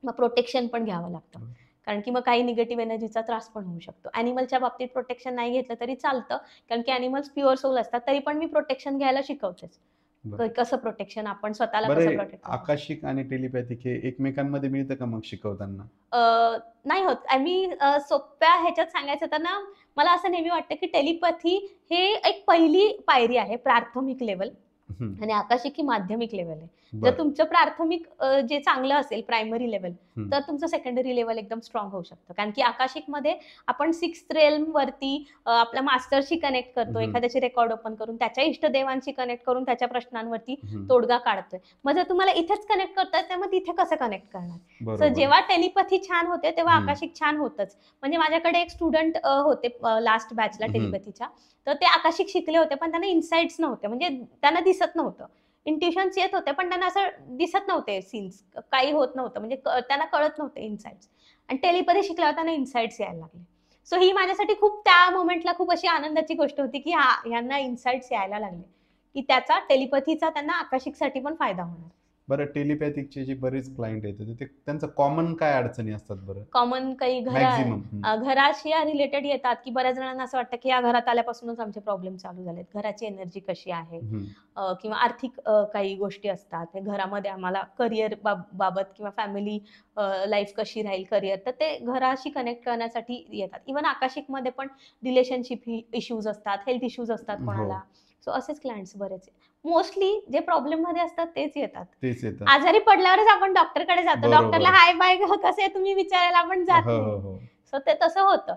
मग प्रोटेक्शन पण घ्यावं लागतं, कारण की मग काही निगेटिव्ह एनर्जीचा त्रास पण होऊ शकतो. ॲनिमलच्या बाबतीत प्रोटेक्शन नाही घेतलं तरी चालतं, कारण की ॲनिमल्स प्युअर सोल असतात, तरी पण मी प्रोटेक्शन घ्यायला शिकवतेच. कसं प्रोटेक्शन, आपण स्वतःला कसं प्रोटेक्ट. आकाशिक आणि टेलिपॅथिक हे एकमेकांमध्ये मिळतं का मग शिकवताना? नाही होत. आम्ही सोप्या ह्याच्यात सांगायचं तर ना, मला असं नेहमी वाटतं की टेलिपॅथी हे एक पहिली पायरी आहे, प्राथमिक लेवल, आणि आकाशिक ही माध्यमिक लेवल आहे. जर तुमचं प्राथमिक जे चांगलं असेल, प्रायमरी लेवल, तर तुमचं सेकंडरी लेवल एकदम स्ट्रॉंग होऊ शकतं. कारण की आकाशिक मध्ये आपण 6th रेल्म वरती आपल्या मास्टरशी कनेक्ट करतो, एखाद्याची रेकॉर्ड ओपन करून, त्याच्या इष्टदेवांशी कनेक्ट करून त्याच्या प्रश्नांवरती तोडगा काढतोय. मग जर तुम्हाला इथेच कनेक्ट करताय तर मग तिथे कसं कनेक्ट करणार? तर जेव्हा टेलिपॅथी छान होते तेव्हा आकाशिक छान होतच. म्हणजे माझ्याकडे एक स्टुडंट होते लास्ट बॅचला टेलिपॅथीच्या, तर ते आकाशिक शिकले होते पण त्यांना इन्साइट्स नव्हते, म्हणजे त्यांना दिसत नव्हतं. इंट्युशन्स येत होते पण त्यांना असं दिसत नव्हते, सीन्स काही होत नव्हतं, म्हणजे त्यांना कळत नव्हते इन्साइट्स. आणि टेलिपॅथी शिकल्यावर त्यांना इन्साइट्स यायला लागले. सो ही माझ्यासाठी खूप त्या मोमेंटला खूप अशी आनंदाची गोष्ट होती की ह्यांना इन्साइट्स यायला लागले, की त्याचा टेलिपॅथीचा त्यांना आकाशिकसाठी पण फायदा होणार. बरं, टेलिपॅथिकचे जे बरेच क्लायंट येतात ते त्यांचं कॉमन काय अडचणी असतात बरं? कॉमन काही घराशी रिलेटेड येतात, की बऱ्याच जणांना असं वाटतं की या घरात आल्यापासूनच आमचे प्रॉब्लेम चालू झालेत, घराची एनर्जी कशी आहे, किंवा आर्थिक काही गोष्टी असतात घरामध्ये, आम्हाला करिअर बाबत किंवा फॅमिली लाईफ कशी राहील, करिअर, तर ते घराशी कनेक्ट करण्यासाठी येतात. इव्हन आकाशिक मध्ये पण रिलेशनशिप इश्यूज असतात, हेल्थ इश्यूज असतात कोणाला. सो असेच क्लायंट्स बरेच मोस्टली जे प्रॉब्लेम मध्ये असतात तेच येतात. आजारी पडल्यावरच आपण डॉक्टरकडे जातो, डॉक्टरला हाय बाय कसे तुम्ही विचारायला आपण जात नाही. सो ते तसं होतं.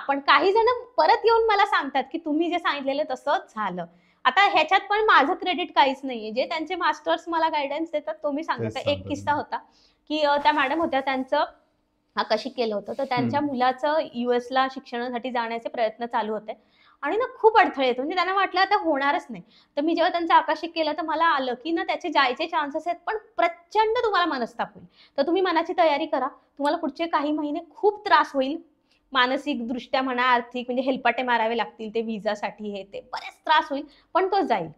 पण काही जण परत येऊन मला सांगतात की तुम्ही जे सांगितलेलं तसंच झालं. आता ह्याच्यात पण माझं क्रेडिट काहीच नाहीये, जे त्यांचे मास्टर्स मला गायडन्स देतात तो मी सांगते. एक किस्सा होता की त्या मॅडम होत्या, त्यांचं आकाशिक केलं होतं, तर त्यांच्या मुलाचं US ला शिक्षणासाठी जाण्याचे प्रयत्न चालू होते आणि ना खूप अडथळे येतो, म्हणजे त्यांना वाटलं आता होणारच नाही. तर मी जेव्हा त्यांचं आकाशिक केलं तर मला आलं की ना त्याचे जायचे चान्सेस आहेत, पण प्रचंड तुम्हाला मनस्ताप होईल. तर तुम्ही मनाची तयारी करा, तुम्हाला पुढचे काही महिने खूप त्रास होईल, मानसिक दृष्ट्या म्हणा, आर्थिक, म्हणजे हेलपाटे मारावे लागतील, ते विजासाठी हे ते बरेच त्रास होईल, पण तो जाईल.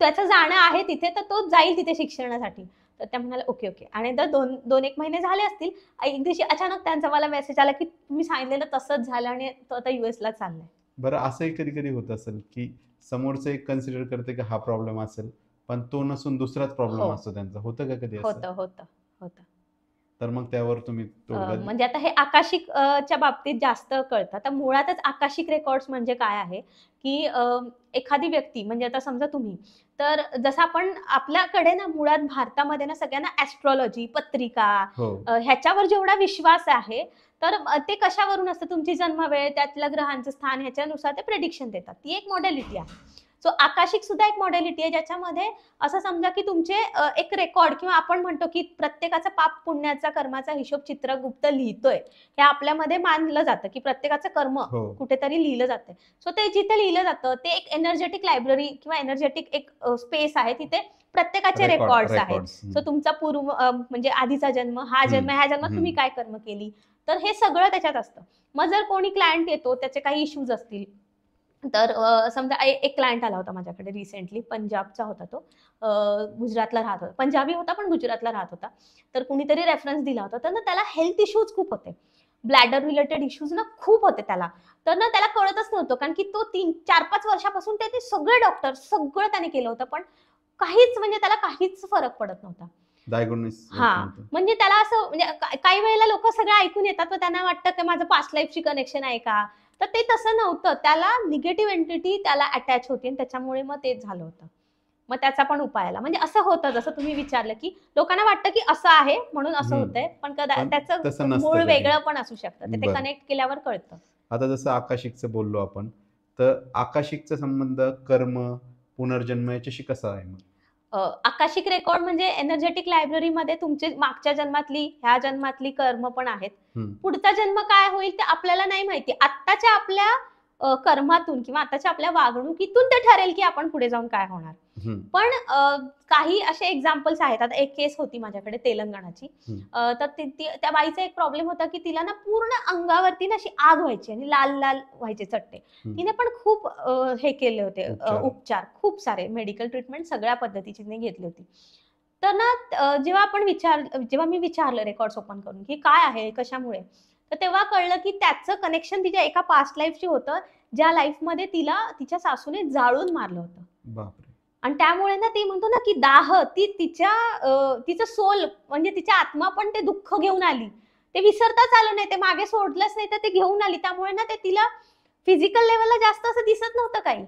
त्याचं जाणं आहे तिथे, तर तो जाईल तिथे शिक्षणासाठी. तर त्या म्हणाल्या ओके. आणि नंतर 2-1 महिने झाले असतील, एक दिवशी अचानक त्यांचा मला मेसेज आला की तुम्ही सांगितलेलं तसंच झालं आणि तो आता US ला चाललाय. बरं, असंही कधी कधी होत असेल की समोरचं एक कन्सिडर करते की हा प्रॉब्लेम असेल, पण तो नसून दुसराच प्रॉब्लेम असतो त्यांचा, होतं का कधी असं? होतं. तर मग त्यावर तुम्ही म्हणजे आता हे आकाशिक च्या बाबतीत जास्त कळतं. तर मुळातच आकाशिक रेकॉर्ड्स म्हणजे काय आहे की एखादी व्यक्ती, म्हणजे आता समजा तुम्ही, तर जसं आपण आपल्याकडे ना मुळात भारतामध्ये ना सगळ्यांना ऍस्ट्रॉलॉजी, पत्रिका, ह्याच्यावर जेवढा विश्वास आहे, तर ते कशावरून असतं, तुमची जन्मवेळ, त्यातल्या ग्रहांचं स्थान, ह्याच्यानुसार ते प्रेडिक्शन देतात. ती एक मॉडेलिटी आहे. सो आकाशिक सुद्धा एक मॉडेलिटी आहे, ज्याच्यामध्ये असं समजा की तुमचे एक रेकॉर्ड, किंवा आपण म्हणतो की प्रत्येकाचा पाप पुण्याचा कर्माचा हिशोब चित्रगुप्त लिहितोय, हे आपल्यामध्ये मानलं जातं की प्रत्येकाचं कर्म कुठेतरी लिहिलं जातं. सो ते जिथे लिहिलं जातं ते एक एनर्जेटिक लायब्ररी किंवा एनर्जेटिक एक स्पेस आहे, तिथे प्रत्येकाचे रेकॉर्ड्स आहेत. सो तुमचा पूर्व, म्हणजे आधीचा जन्म, हा जन्म, ह्या जन्मात तुम्ही काय कर्म केली, तर हे सगळं त्याच्यात असतं. मग जर कोणी क्लायंट येतो, त्याचे काही इश्यूज असतील, तर समजा एक क्लायंट आला होता माझ्याकडे रिसेंटली, पंजाबचा होता तो, गुजरातला राहत होता, पंजाबी होता पण गुजरातला राहत होता. तर कुणीतरी रेफरन्स दिला होता, तर ना त्याला हेल्थ इश्यूज खूप होते, ब्लॅडर रिलेटेड इश्यूज ना खूप होते त्याला. तर ना त्याला कळतच नव्हतं, कारण की तो 3-4-5 वर्षापासून ते सगळे डॉक्टर सगळं त्याने केलं होतं, पण काहीच, म्हणजे त्याला काहीच फरक पडत नव्हता. म्हणजे त्याला असं, म्हणजे काही वेळेला लोक सगळं ऐकून येतात तर त्यांना वाटतं की माझं पास्ट लाईफशी कनेक्शन आहे का, तर ते तसं नव्हतं. त्याला निगेटिव्ह एंटिटी त्याला अटॅच होती आणि त्याच्यामुळे मग तेच झालं होतं. मग त्याचा पण उपाय आला. म्हणजे असं होतं, जसं तुम्ही विचारलं की लोकांना वाटतं की असं आहे म्हणून असं होतंय, पण त्याचं मूळ वेगळं पण असू शकतं, ते कनेक्ट केल्यावर कळतं. आता जसं आकाशिकचं बोललो आपण, तर आकाशिकचा संबंध कर्म पुनर्जन्म याच्याशी कसा आहे मग? आकाशिक रेकॉर्ड म्हणजे एनर्जेटिक लायब्ररीमध्ये तुमची मागच्या जन्मातली ह्या जन्मातली कर्म पण आहेत. पुढचा जन्म काय होईल ते आपल्याला नाही माहिती. आत्ताच्या आपल्या कर्मातून किंवा आताच्या आपल्या वागणुकीतून ते ठरेल की आपण पुढे जाऊन काय होणार. पण काही असे एक्झाम्पल्स आहेत. आता एक केस होती माझ्याकडे तेलंगणाची. तर त्या बाईचा एक प्रॉब्लेम होता की तिला ना पूर्ण अंगावरती ना अशी आग व्हायची आणि लाल लाल व्हायचे चट्टे. तिने पण खूप हे केले होते उपचार, खूप सारे मेडिकल ट्रीटमेंट सगळ्या पद्धतीची तिने घेतली होती. तर ना जेव्हा मी विचारलं रेकॉर्ड्स ओपन करून की काय आहे कशामुळे, तर तेव्हा कळलं की त्याचं कनेक्शन तिच्या एका पास्ट लाईफशी होतं, ज्या लाईफमध्ये तिला तिच्या सासूने जाळून मारलं होतं. बापरे. आणि त्यामुळे ना ती म्हणतो ना की तिचं सोल म्हणजे तिच्या आत्मा पण ते दुःख घेऊन आली. ते विसरताच आलं नाही, ते मागे सोडलंच नाही, तर ते घेऊन आली. त्यामुळे ना ते तिला फिजिकल लेवलला जास्त असं दिसत नव्हतं काही,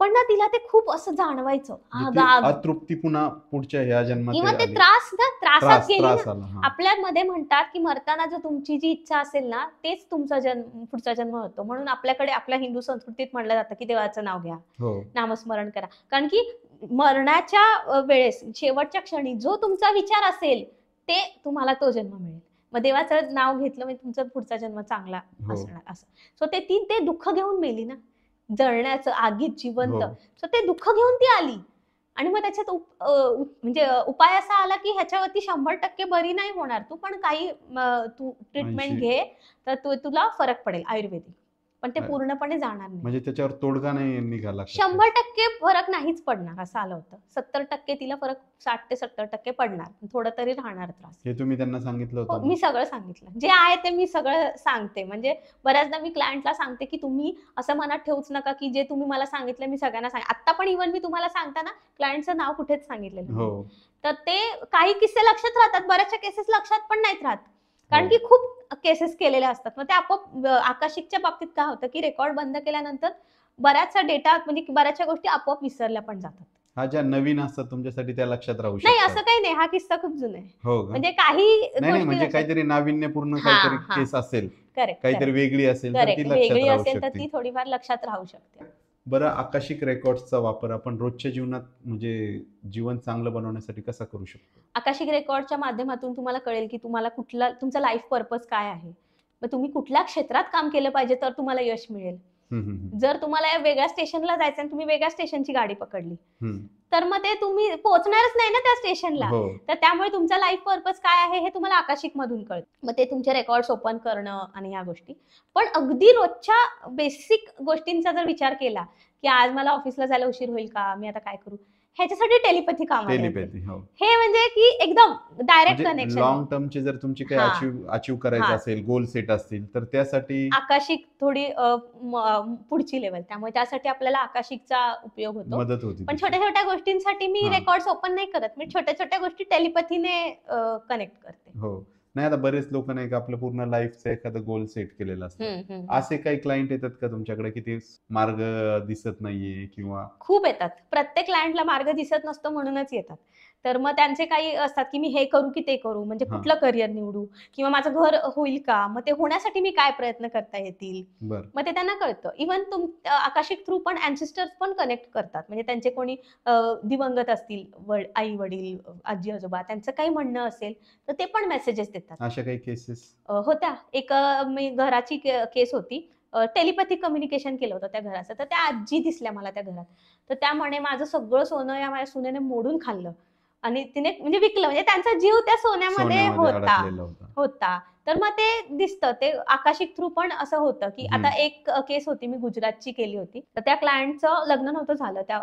पण ना तिला ते खूप असं जाणवायचं अतृप्ती पुन्हा पुढच्या ह्या जन्मात किंवा ते त्रासात गेली ना. आपल्यामध्ये म्हणतात की मरताना जर तुमची जी इच्छा असेल ना तेच तुमचा पुढचा जन्म होतो. म्हणून आपल्याकडे आपल्या हिंदू संस्कृतीत म्हणलं जातं की देवाचं नाव घ्या, नामस्मरण करा. कारण की मरणाच्या वेळेस शेवटच्या क्षणी जो तुमचा विचार असेल ते तुम्हाला तो जन्म मिळेल. मग देवाचं नाव घेतलं म्हणजे तुमचा पुढचा जन्म चांगला असणार असं. सो ते दुःख घेऊन मेली ना, जळण्याचं आगीत जिवंत. सो ते दुःख घेऊन ती आली आणि मग त्याच्यात म्हणजे उपाय असा आला की ह्याच्यावरती 100% बरी नाही होणार तू, पण काही तू ट्रीटमेंट घे तर तुला फरक पडेल आयुर्वेदिक, पण ते पूर्णपणे जाणार नाही. म्हणजे त्याच्यावर तोडगा नाही निघाला. 100% फरक नाहीच पडणार असं आलं होतं. 70% तिला फरक, 60 ते 70% पडणार, थोडं तरी राहणार त्रास. हे तुम्ही त्यांना सांगितलं होतं? मी सगळं सांगितलं, जे आहे ते मी सगळं सांगते. म्हणजे बऱ्याचदा मी क्लायंटला सांगते की तुम्ही असं मनात ठेवूच नका की जे तुम्ही मला सांगितलं मी सगळ्यांना आता पण इव्हन मी तुम्हाला सांगताना क्लायंटचं नाव कुठेच सांगितलेलं. तर ते काही किस्से लक्षात राहतात, बऱ्याचशा केसेस लक्षात पण नाहीत राहत, कारण की खूप केसेस केलेले असतात. मग ते आपोआप आकाशिकच्या बाबतीत काय होतं की रेकॉर्ड बंद केल्यानंतर बऱ्याचसा डेटा म्हणजे बऱ्याचशा गोष्टी आपोआप विसरल्या पण जातात. हा, ज्या नवीन असतात तुमच्यासाठी त्या लक्षात राहू शकतात. नाही असं काही नाही, हा किस्सा खूप जुना आहे. हो, म्हणजे काही नाही म्हणजे काहीतरी नाविन्यपूर्ण काहीतरी केस असेल, काहीतरी वेगळी असेल तर ती लक्षात राहू शकते. तर ती थोडीफार लक्षात राहू शकते. बरं, आकाशिक रेकॉर्ड्सचा वापर आपण रोजच्या जीवनात म्हणजे जीवन चांगलं बनवण्यासाठी कसा करू शकतो? आकाशिक रेकॉर्डच्या माध्यमातून तुम्हाला कळेल की तुम्हाला तुमचा लाईफ पर्पज काय आहे, मग तुम्ही कुठल्या क्षेत्रात काम केलं पाहिजे तर तुम्हाला यश मिळेल. जर तुम्हाला वेगळ्या स्टेशनला जायचं आणि तुम्ही वेगळ्या स्टेशनची गाडी पकडली तर मग ते तुम्ही पोहोचणारच नाही ना त्या स्टेशनला. तर त्यामुळे तुमचा लाईफ पर्पज काय आहे हे तुम्हाला आकाशिक मधून कळतं. मग ते तुमचे रेकॉर्ड्स ओपन करणं आणि ह्या गोष्टी. पण अगदी रोजच्या बेसिक गोष्टींचा जर विचार केला की आज मला ऑफिसला जायला उशीर होईल का, मी आता काय करू, ह्याच्यासाठी टेलिपॅथी कामाला येते. हे म्हणजे की एकदम डायरेक्ट कनेक्शन. लॉंग टर्मचे जर तुमची काही अचीव करायचं असेल, गोल सेट असतील तर त्यासाठी आकाशिक थोडी पुढची लेवल, त्यामुळे त्यासाठी आपल्याला आकाशिकचा उपयोग होतो, मदत होती. पण छोट्या छोट्या गोष्टींसाठी मी रेकॉर्ड्स ओपन नाही करत, मी छोट्या छोट्या गोष्टी टेलिपॅथीने कनेक्ट करते. हो, नाही आता बरेच लोक नाही का आपलं पूर्ण लाईफचं एखादं गोल सेट केलेलं असतं. असे काही क्लायंट येतात का तुमच्याकडे की ते मार्ग दिसत नाहीये? किंवा खूप येतात, प्रत्येक क्लायंटला मार्ग दिसत नसतो म्हणूनच येतात. तर मग त्यांचे काही असतात की मी हे करू की ते करू, म्हणजे कुठलं करिअर निवडू किंवा माझं घर होईल का, मग ते होण्यासाठी मी काय प्रयत्न करता येतील, मग ते त्यांना कळतं. इव्हन आकाशिक थ्रू पण अँसेस्टर्स पण कनेक्ट करतात. म्हणजे त्यांचे कोणी दिवंगत असतील, आई वडील आजी आजोबा, त्यांचं काही म्हणणं असेल तर ते पण मेसेजेस देतात. अशा काही केसेस होत्या. एक घराची केस होती, टेलिपॅथिक कम्युनिकेशन केलं होतं त्या घराचं. तर त्या आजी दिसल्या मला त्या घरात. तर त्या म्हणे माझं सगळं सोनं या माझ्या सुनेने मोडून खाल्लं आणि तिने म्हणजे विकलं, म्हणजे त्यांचा जीव त्या सोन्यामध्ये होता. तर मग ते दिसतं, ते आकाशिक थ्रू पण असं होतं की आता एक केस होती, मी गुजरातची केली होती. तर त्या क्लायंटचं लग्न नव्हतं झालं त्या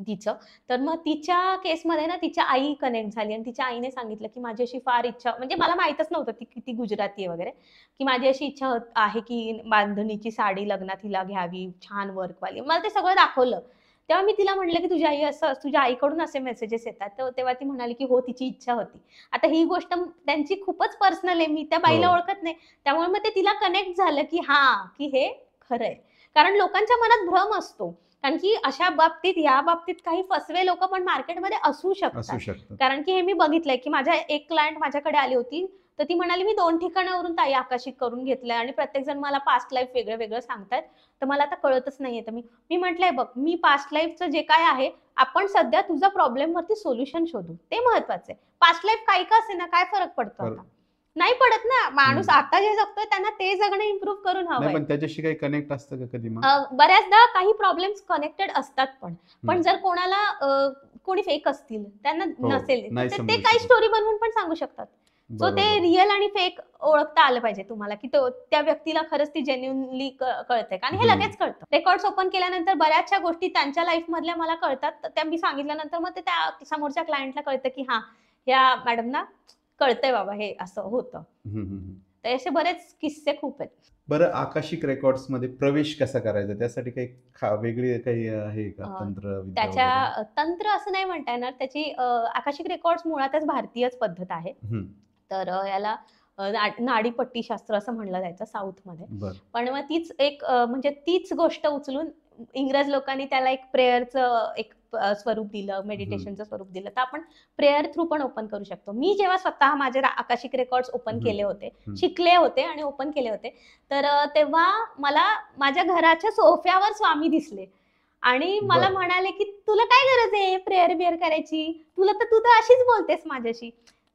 तिचं. तर मग तिच्या केसमध्ये ना तिच्या आई कनेक्ट झाली आणि तिच्या आईने सांगितलं की माझी अशी फार इच्छा, म्हणजे मला माहितच नव्हतं ती किती गुजराती वगैरे, की माझी अशी इच्छा आहे की बांधणीची साडी लग्नात हिला घ्यावी, छान वर्कवाली. मला ते सगळं दाखवलं. तेव्हा मी तिला म्हटलं की तुझ्या आईकडून असे मेसेजेस येतात. तर तेव्हा ती म्हणाली की हो, तिची इच्छा होती. आता ही गोष्ट त्यांची खूपच पर्सनल आहे, मी त्या बाईला ओळखत नाही, त्यामुळे मग ते तिला कनेक्ट झालं की हा, की हे खरंय. कारण लोकांच्या मनात भ्रम असतो, कारण की अशा बाबतीत, या बाबतीत काही फसवे लोक पण मार्केटमध्ये असू शकतात. कारण की हे मी बघितलंय की माझ्या एक क्लायंट माझ्याकडे आली होती, तर ती म्हणाली मी 2 ठिकाणावरून ताई आकाशिक करून घेतलंय आणि प्रत्येक जण मला पास्ट लाईफ वेगळं वेगळं सांगतायत, तर मला आता कळतच नाहीये. तर मी म्हटलंय बघ, मी पास्ट लाईफचं जे काय आहे, आपण सध्या तुझा प्रॉब्लेम वरती सोल्युशन शोधू, ते महत्वाचं आहे. पास्ट लाईफ काही का असे ना, काय फरक पडतो आता? नाही पडत ना. माणूस आता जे जगतोय त्यांना ते जगणं इम्प्रूव्ह करून हवंय. पण त्याच्याशी काही कनेक्ट असतं का कधी? बऱ्याचदा काही प्रॉब्लेम्स कनेक्टेड असतात, पण जर कोणाला कोणी फेक असतील, त्यांना नसेल, तर ते काही स्टोरी बनवून पण सांगू शकतात. सो ते रिअल आणि फेक ओळखता आलं पाहिजे तुम्हाला, की त्या व्यक्तीला खरंच ती जेन्युइनली कळते. आणि हे लगेच कळतं. रेकॉर्ड्स ओपन केल्यानंतर बऱ्याचशा गोष्टी त्यांच्या लाईफ मधल्या मला कळतात. त्या मी सांगितल्यानंतर मग ते त्या समोरच्या क्लायंटला कळतं की हा, या मॅडमना कळतंय बाबा हे असं होतं. तर असे बरेच किस्से खूप आहेत. बरं, आकाशिक रेकॉर्ड्स मध्ये प्रवेश कसा करायचा, त्यासाठी काही वेगळी काही आहे का तंत्र? त्याच्या तंत्र असं नाही म्हणता येणार. त्याची आकाशिक रेकॉर्ड्स मुळातच भारतीयच पद्धत आहे. तर याला नाडीपट्टी शास्त्र असं म्हणलं जायचं साऊथ मध्ये. पण मग तीच एक म्हणजे तीच गोष्ट उचलून इंग्रज लोकांनी त्याला एक प्रेयरचं एक स्वरूप दिलं, मेडिटेशनचं स्वरूप दिलं. तर आपण प्रेयर थ्रू पण ओपन करू शकतो. मी जेव्हा स्वतः माझे आकाशिक रेकॉर्ड्स ओपन केले होते, शिकले होते आणि ओपन केले होते, तर तेव्हा मला माझ्या घराच्या सोफ्यावर स्वामी दिसले आणि मला म्हणाले की तुला काय गरज आहे प्रेयर बिअर करायची, तू तर अशीच बोलतेस माझ्याशी.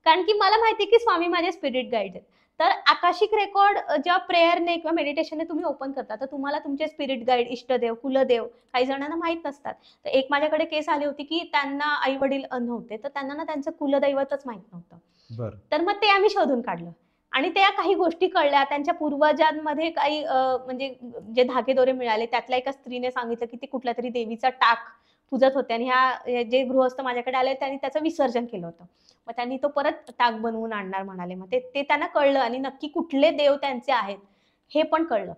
कारण की मला माहिती की स्वामी माझे स्पिरिट गाईड आहेत. तर आकाशिक रेकॉर्ड जेव्हा प्रेयरने किंवा मेडिटेशनने तुम्ही ओपन करता, तर तुम्हाला तुमचे स्पिरिट गाईड, इष्टदेव, कुलदेव काही जणांना माहित नसतात. तर एक माझ्याकडे केस आली होती की त्यांना आई वडील नव्हते, तर त्यांना ना त्यांचं कुलदैवतच माहित नव्हतं. तर मग ते आम्ही शोधून काढलं आणि त्या काही गोष्टी कळल्या. त्यांच्या पूर्वजांमध्ये काही म्हणजे जे धागेदोरे मिळाले, त्यातल्या एका स्त्रीने सांगितलं की ती कुठल्या तरी देवीचा टाक पूजत होते आणि ह्या जे गृहस्थ माझ्याकडे आले त्यांनी त्याचं विसर्जन केलं होतं. मग त्यांनी तो परत टाक बनवून आणणार म्हणाले. मग ते त्यांना कळलं आणि नक्की कुठले देव त्यांचे आहेत हे पण कळलं.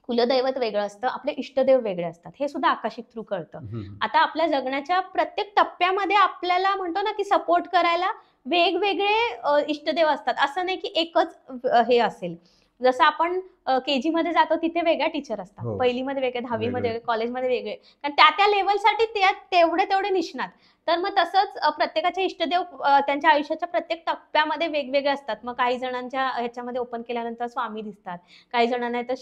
कुलदैवत वेगळं असतं, आपले इष्टदेव वेगळे असतात, हे सुद्धा आकाशिक थ्रू कळतं. आता आपल्या जगण्याच्या प्रत्येक टप्प्यामध्ये आपल्याला म्हणतो ना की सपोर्ट करायला वेगवेगळे इष्टदेव असतात. असं नाही की एकच हे असेल. जसं आपण केजी मध्ये जातो तिथे वेगळ्या टीचर असतात, पहिलीमध्ये वेगळे, 10वी मध्ये, कॉलेजमध्ये वेगळे, कारण त्या लेवलसाठी तेवढे निष्णात. तर मग तसंच प्रत्येकाचे इष्टदेव त्यांच्या आयुष्याच्या प्रत्येक टप्प्यामध्ये वेगवेगळे असतात. मग काही जणांच्या ह्याच्यामध्ये ओपन केल्यानंतर स्वामी दिसतात, काही जणांना तर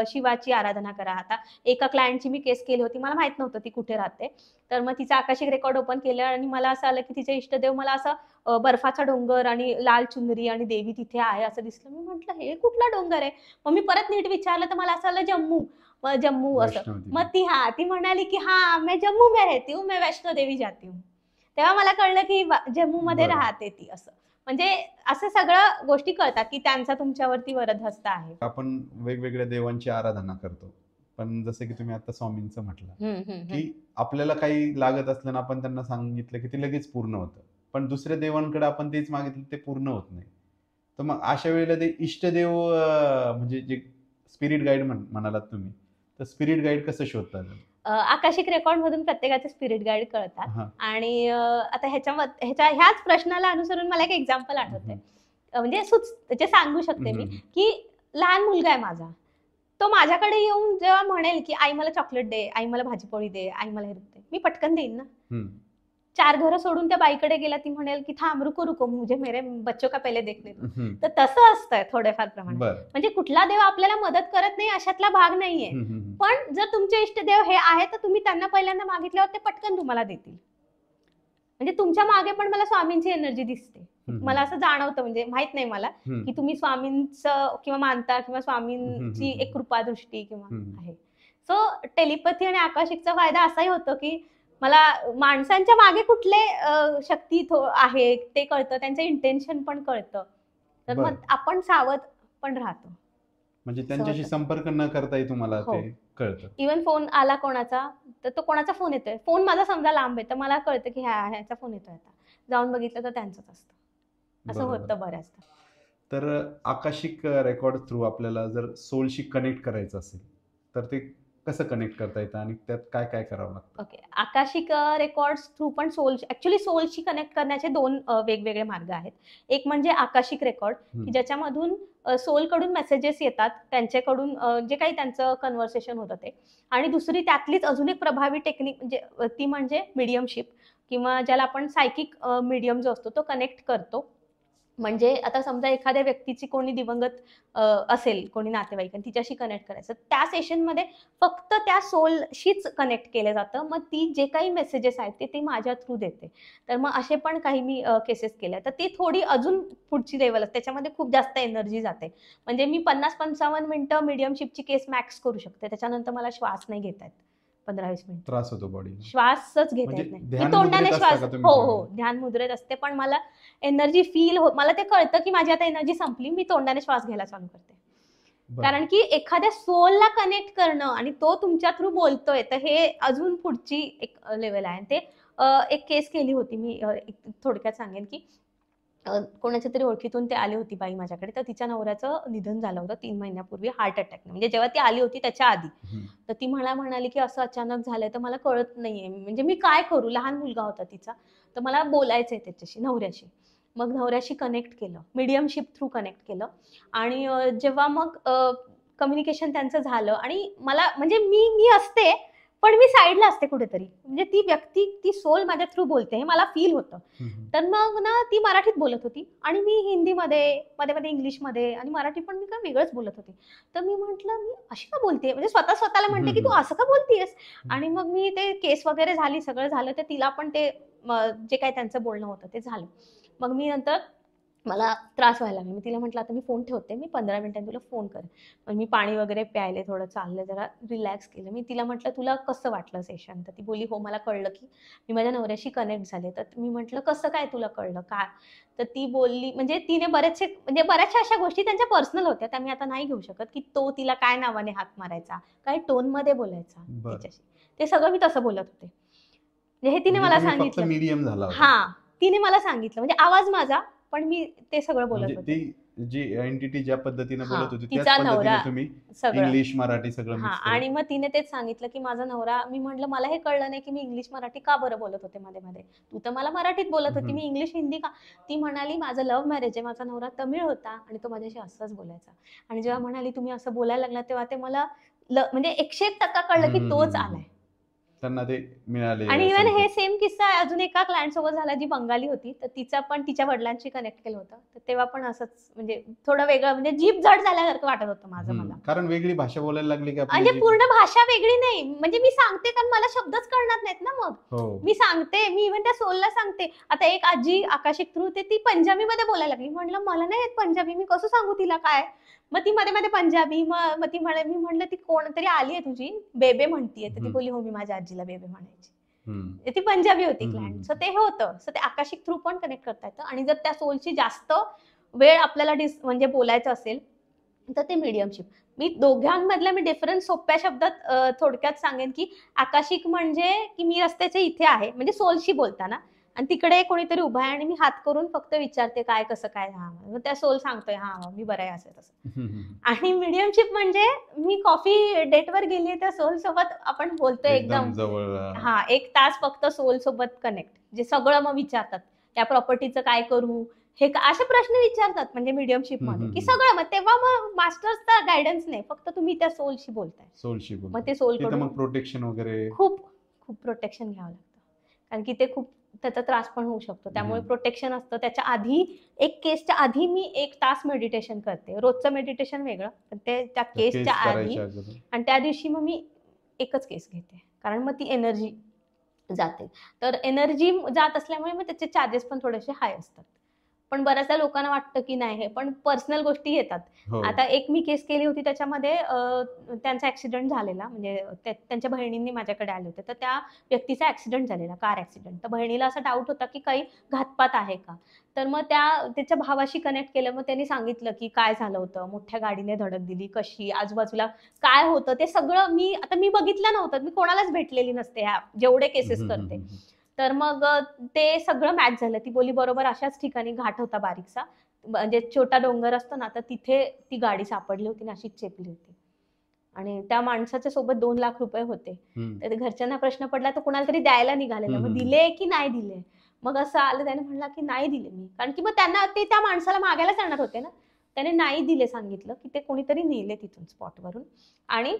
शिवाची आराधना करा. आता एका क्लायंटची मी केस केली होती, मला माहित नव्हतं ती कुठे राहते. तर मग तिचं आकाशिक रेकॉर्ड ओपन केलं आणि मला असं आलं की तिचे इष्टदेव मला असं बर्फाचा डोंगर आणि लाल चुनरी आणि देवी तिथे आहे असं दिसलं. मी म्हटलं हे कुठला डोंगर आहे? मग मी परत नीट विचारलं तर मला असं आलं जम्मू असं. मग ती म्हणाली की हा मैं जम्मू में रहती हूँ, मैं वैष्णो देवी जाती हूँ. तेव्हा मला कळलं की जम्मू मध्ये राहते ती असं. म्हणजे असं सगळं गोष्टी कळतात की त्यांचा तुमच्यावरती वरदहस्त आहे. आपण वेगवेगळ्या देवांची आराधना करतो, पण जसं की तुम्ही आता स्वामींचं म्हटलं की आपल्याला काही लागत असलं ना, आपण त्यांना सांगितलं की ते लगेच पूर्ण होतं, पण दुसऱ्या देवांकडे आपण तेच मागितलं ते पूर्ण होत नाही. तर मग अशा वेळेला ते इष्टदेव म्हणजे जे स्पिरिट गाईड म्हणालात तुम्ही, तर स्पिरिट गाईड कसं शोधतात? आकाशिक रेकॉर्ड मधून प्रत्येकाचे स्पिरिट गाईड कळतात. आणि आता ह्याच प्रश्नाला अनुसरून मला एक एक्झाम्पल आठवतंय, म्हणजे सांगू शकते मी की लहान मुलगा आहे माझा, तो माझ्याकडे येऊन जेव्हा म्हणेल की आई मला चॉकलेट दे, आई मला भाजीपोळी दे, आई मला हे दे, मी पटकन देईन ना. 4 घरं सोडून त्या बाईकडे गेला, ती म्हणेल की थांब, रुको मुझे मेरे बच्चों का पहिले देखने दो. तर तसं असतंय थोड्याफार प्रमाणात. म्हणजे कुठला देव आपल्याला मदत करत नाही अशातला भाग नाहीये, पण जर तुमचे इष्टदेव हे आहे तर तुम्ही त्यांना पहिल्यांदा मागितल्यावर ते पटकन तुम्हाला देतील. म्हणजे तुमच्या मागे पण मला स्वामींची एनर्जी दिसते, मला असं जाणवतं. म्हणजे माहित नाही मला की तुम्ही स्वामींचं किंवा मानता किंवा स्वामींची एक कृपादृष्टी किंवा आहे. सो टेलिपॅथी आणि आकाशिकचा फायदा असाही होतो की मला माणसांच्या मागे कुठले शक्ती आहे ते कळतं, त्यांचं इंटेन्शन पण कळतं. तर मग आपण सावध पण राहतो. म्हणजे त्यांच्याशी संपर्क न करताही तुम्हाला ते कळतं. इव्हन फोन आला कोणाचा, तर तो कोणाचा फोन येतोय, फोन माझा समजा लांब आहे तर मला कळतं की ह्याचा फोन येतोय, आता जाऊन बघितलं तर त्यांचंच असतं. असं होतं बऱ्याचदा. तर आकाशिक रेकॉर्ड थ्रू आपल्याला जर सोलशी कनेक्ट करायचं असेल तर ते कसं कनेक्ट करता येतं आणि त्यात काय काय करावं लागतं? ओके. आकाशिक रेकॉर्ड्स थ्रू पण ऍक्च्युली सोलशी कनेक्ट करण्याचे 2 वेगवेगळे मार्ग आहेत. एक म्हणजे आकाशिक रेकॉर्ड, की ज्याच्यामधून सोलकडून मेसेजेस येतात, त्यांच्याकडून जे काही त्यांचं कन्व्हर्सेशन होतं ते. आणि दुसरी त्यातलीच अजून एक प्रभावी टेक्निक म्हणजे ती म्हणजे मीडियमशिप, किंवा ज्याला आपण सायकिक मीडियम जो असतो तो कनेक्ट करतो. म्हणजे आता समजा एखाद्या व्यक्तीची कोणी दिवंगत असेल, कोणी नातेवाईक, आणि तिच्याशी कनेक्ट करायचं, त्या सेशनमध्ये फक्त त्या सोलशीच कनेक्ट केलं जातं. मग ती जे काही मेसेजेस आहेत ते माझ्या थ्रू देते. तर मग असे पण काही मी केसेस केल्या. तर ती थोडी अजून पुढची लेवल असते, त्याच्यामध्ये खूप जास्त एनर्जी जाते. म्हणजे मी 50-55 मिनिटं मीडियमशिपची केस मॅक्स करू शकते. त्याच्यानंतर मला श्वास नाही घेता येत 15-20 मिनिट. त्रास होतो बॉडीला. श्वासच घेता म्हणजे येत नाही. मी ध्यान तोंडाने मुद्रेत असता श्वास, का तुम्ही हो थोडं? हो, ध्यान मुद्रेत असते. पण मला एनर्जी फील मला ते कळतं की माझी आता एनर्जी संपली. मी तोंडाने श्वास घ्यायला चालू करते. बरं. कारण की एखाद्या सोलला कनेक्ट करणं आणि तो तुमच्या थ्रू बोलतोय, तर हे अजून पुढची एक लेवल आहे. ते एक केस केली होती मी, थोडक्यात सांगेन की कोणाच्या तरी ओळखीतून ते आली होती बाई माझ्याकडे. तर तिच्या नवऱ्याचं निधन झालं होतं 3 महिन्यापूर्वी हार्ट अटॅकने. म्हणजे जेव्हा ती आली होती त्याच्या आधी. तर ती म्हणाली की असं अचानक झालंय, तर मला कळत नाहीये, म्हणजे मी काय करू. लहान मुलगा होता तिचा. तर मला बोलायचंय त्याच्याशी, नवऱ्याशी. मग नवऱ्याशी कनेक्ट केलं, मीडियमशिप थ्रू कनेक्ट केलं. आणि जेव्हा मग कम्युनिकेशन त्यांचं झालं, आणि मला म्हणजे मी असते, पण मी साईडला असते कुठेतरी. म्हणजे ती व्यक्ती, ती सोल माझ्या थ्रू बोलते हे मला फील होतं. तर मग ना ती मराठीत बोलत होती आणि मी हिंदीमध्ये, मध्ये इंग्लिशमध्ये, आणि मराठी पण मी काय वेगळंच बोलत होते. तर मी म्हटलं, मी अशी का बोलते, म्हणजे स्वतःला म्हणते की तू असं का बोलतेस. आणि मग मी ते केस वगैरे झाली, सगळं झालं, तर तिला पण ते जे काही त्यांचं बोलणं होतं ते झालं. मग मी नंतर मला त्रास व्हायला लागला. मी तिला म्हटलं, आता मी फोन ठेवते, मी 15 मिनिटांनी तुला फोन करेन. मग मी पाणी वगैरे प्यायले, थोडं चालले, जरा रिलॅक्स केलं. मी तिला म्हटलं, तुला कसं वाटलं सेशन? तर ती बोलली, हो मला कळलं की मी माझ्या नवऱ्याशी कनेक्ट झाले. तर मी म्हटलं, कसं काय तुला कळलं, काय? तर ती बोलली, म्हणजे तिने बऱ्याचशा अशा गोष्टी त्यांच्या पर्सनल होत्या, त्या मी आता नाही घेऊ शकत, की तो तिला काय नावाने हाक मारायचा, काय टोनमध्ये बोलायचा तिच्याशी. ते सगळं मी तसं बोलत होते. हे तिने मला सांगितलं. मीडियम झाला होता. हा, तिने मला सांगितलं, म्हणजे आवाज माझा, पण मी ते सगळं बोलत होते. ती जी एंटिटी ज्या पद्धतीने बोलत होती त्याच तिचा नवरा, पद्धतीने तुम्ही सगळं इंग्लिश मराठी सगळं मिक्स करून. आणि मग तिने तेच सांगितलं की माझा नवरा, मी म्हटलं मला हे कळलं नाही की मी इंग्लिश मराठी का बरं बोलत होते मध्ये मध्ये. तू तर मला मराठीत बोलत होती, मी इंग्लिश हिंदी का? ती म्हणाली, माझं लव्ह मॅरेज आहे, माझा नवरा तमिळ होता आणि तो माझ्याशी असंच बोलायचा. आणि जेव्हा म्हणाली तुम्ही असं बोलायला लागला, तेव्हा ते मला म्हणजे 101% कळलं की तोच आलाय. त्यांना ते मिळाले. आणि इव्हन हे सेम किस्सा अजून एका क्लायंट सोबत झाला, जी बंगाली होती. तर तिचा पण तिच्या वडिलांशी कनेक्ट केलं होतं. तर तेव्हा पण असंच, म्हणजे थोडं वेगळं, म्हणजे जीभ जड झाल्यासारखं वाटत होतं माझं मला. कारण वेगळी भाषा बोलायला लागली की म्हणजे पूर्ण भाषा वेगळी नाही, म्हणजे मी सांगते कारण मला शब्दच कळणार नाहीत ना. मग मी सांगते, मी इव्हन त्या सोलला सांगते. आता एक आजी आकाशिक थ्रू ती पंजाबीमध्ये बोलायला लागली. म्हटलं मला नाही येत पंजाबी, मी कसं सांगू तिला काय. मग ती मध्ये पंजाबी, मग ती मी म्हटलं, ती कोणतरी आली आहे तुझी, बेबे म्हणतीये. तर ती बोलली, हो मी माझ्या आजीला बेबे म्हणायची. ती पंजाबी होती क्लायंट. सो ते होतं. सो ते आकाशिक थ्रू पण कनेक्ट करता येतं. आणि जर त्या सोलची जास्त वेळ आपल्याला म्हणजे बोलायचं असेल, तर ते मीडियमशिप. मी दोघांमधला डिफरन्स सोप्या शब्दात थोडक्यात सांगेन की आकाशिक म्हणजे की मी रस्त्याच्या इथे आहे, म्हणजे सोलशी बोलताना, आणि तिकडे कोणीतरी उभा आहे आणि मी हात करून फक्त विचारते काय कसं काय. हा, त्या सोल सांगतोय हा मी बरं आहे असं तसं. आणि मीडियमशिप म्हणजे मी कॉफी डेटवर गेली, त्या सोल सोबत आपण बोलतोय एकदम जवळ. हा, 1 तास फक्त सोल सोबत कनेक्ट. जे सगळं मग विचारतात, त्या प्रॉपर्टीचं काय करू, हे असे प्रश्न विचारतात, म्हणजे मीडियमशिप मध्ये की सगळं. मग तेव्हा मग मास्टर्सचा गायडन्स नाही, फक्त तुम्ही त्या सोलशी बोलताय. मग ते सोलकडून प्रोटेक्शन वगैरे खूप प्रोटेक्शन घ्यावं लागतं, कारण की ते खूप त्याचा त्रास पण होऊ शकतो. त्यामुळे प्रोटेक्शन असतं. त्याच्या आधी, एक केसच्या आधी मी 1 तास मेडिटेशन करते. रोजचं मेडिटेशन वेगळं, पण ते त्या केसच्या आधी. आणि त्या दिवशी मग मी एकच केस घेते, कारण मग ती एनर्जी जाते. तर एनर्जी जात असल्यामुळे मग त्याचे चार्जेस पण थोडेसे हाय असतात. पण बऱ्याचदा लोकांना वाटतं की नाही, हे पण पर्सनल गोष्टी येतात. आता एक मी केस केली होती, त्याच्यामध्ये त्यांचा ऍक्सिडेंट झालेला, म्हणजे त्यांच्या बहिणींनी माझ्याकडे आले होते. तर त्या व्यक्तीचा ऍक्सिडेंट झालेला, कार ऍक्सिडेंट. तर बहिणीला असा डाऊट होता की काही घातपात आहे का. तर मग त्याच्या भावाशी कनेक्ट केलं. मग त्यांनी सांगितलं की काय झालं होतं, मोठ्या गाडीने धडक दिली, कशी, आजूबाजूला काय होतं ते सगळं. मी बघितलं नव्हतं, मी कोणालाच भेटलेली नसते ह्या जेवढे केसेस करते. तर मग ते सगळं मॅच झालं. ती बोली, बरोबर अशाच ठिकाणी घाट होता बारीकसा, म्हणजे छोटा डोंगर असतो ना, तर तिथे ती गाडी सापडली होती, अशीच चेपली होती. आणि त्या माणसाच्या सोबत 2 लाख रुपये होते. तर घरच्यांना प्रश्न पडला तर कोणाला तरी द्यायला निघालेलं. मग दिले की नाही दिले? मग असं आलं, त्याने म्हणला की नाही दिले मी. कारण की मग त्यांना ते त्या माणसाला मागायला जाणार होते ना. त्याने नाही दिले, सांगितलं की ते कोणीतरी नेले तिथून स्पॉटवरून. आणि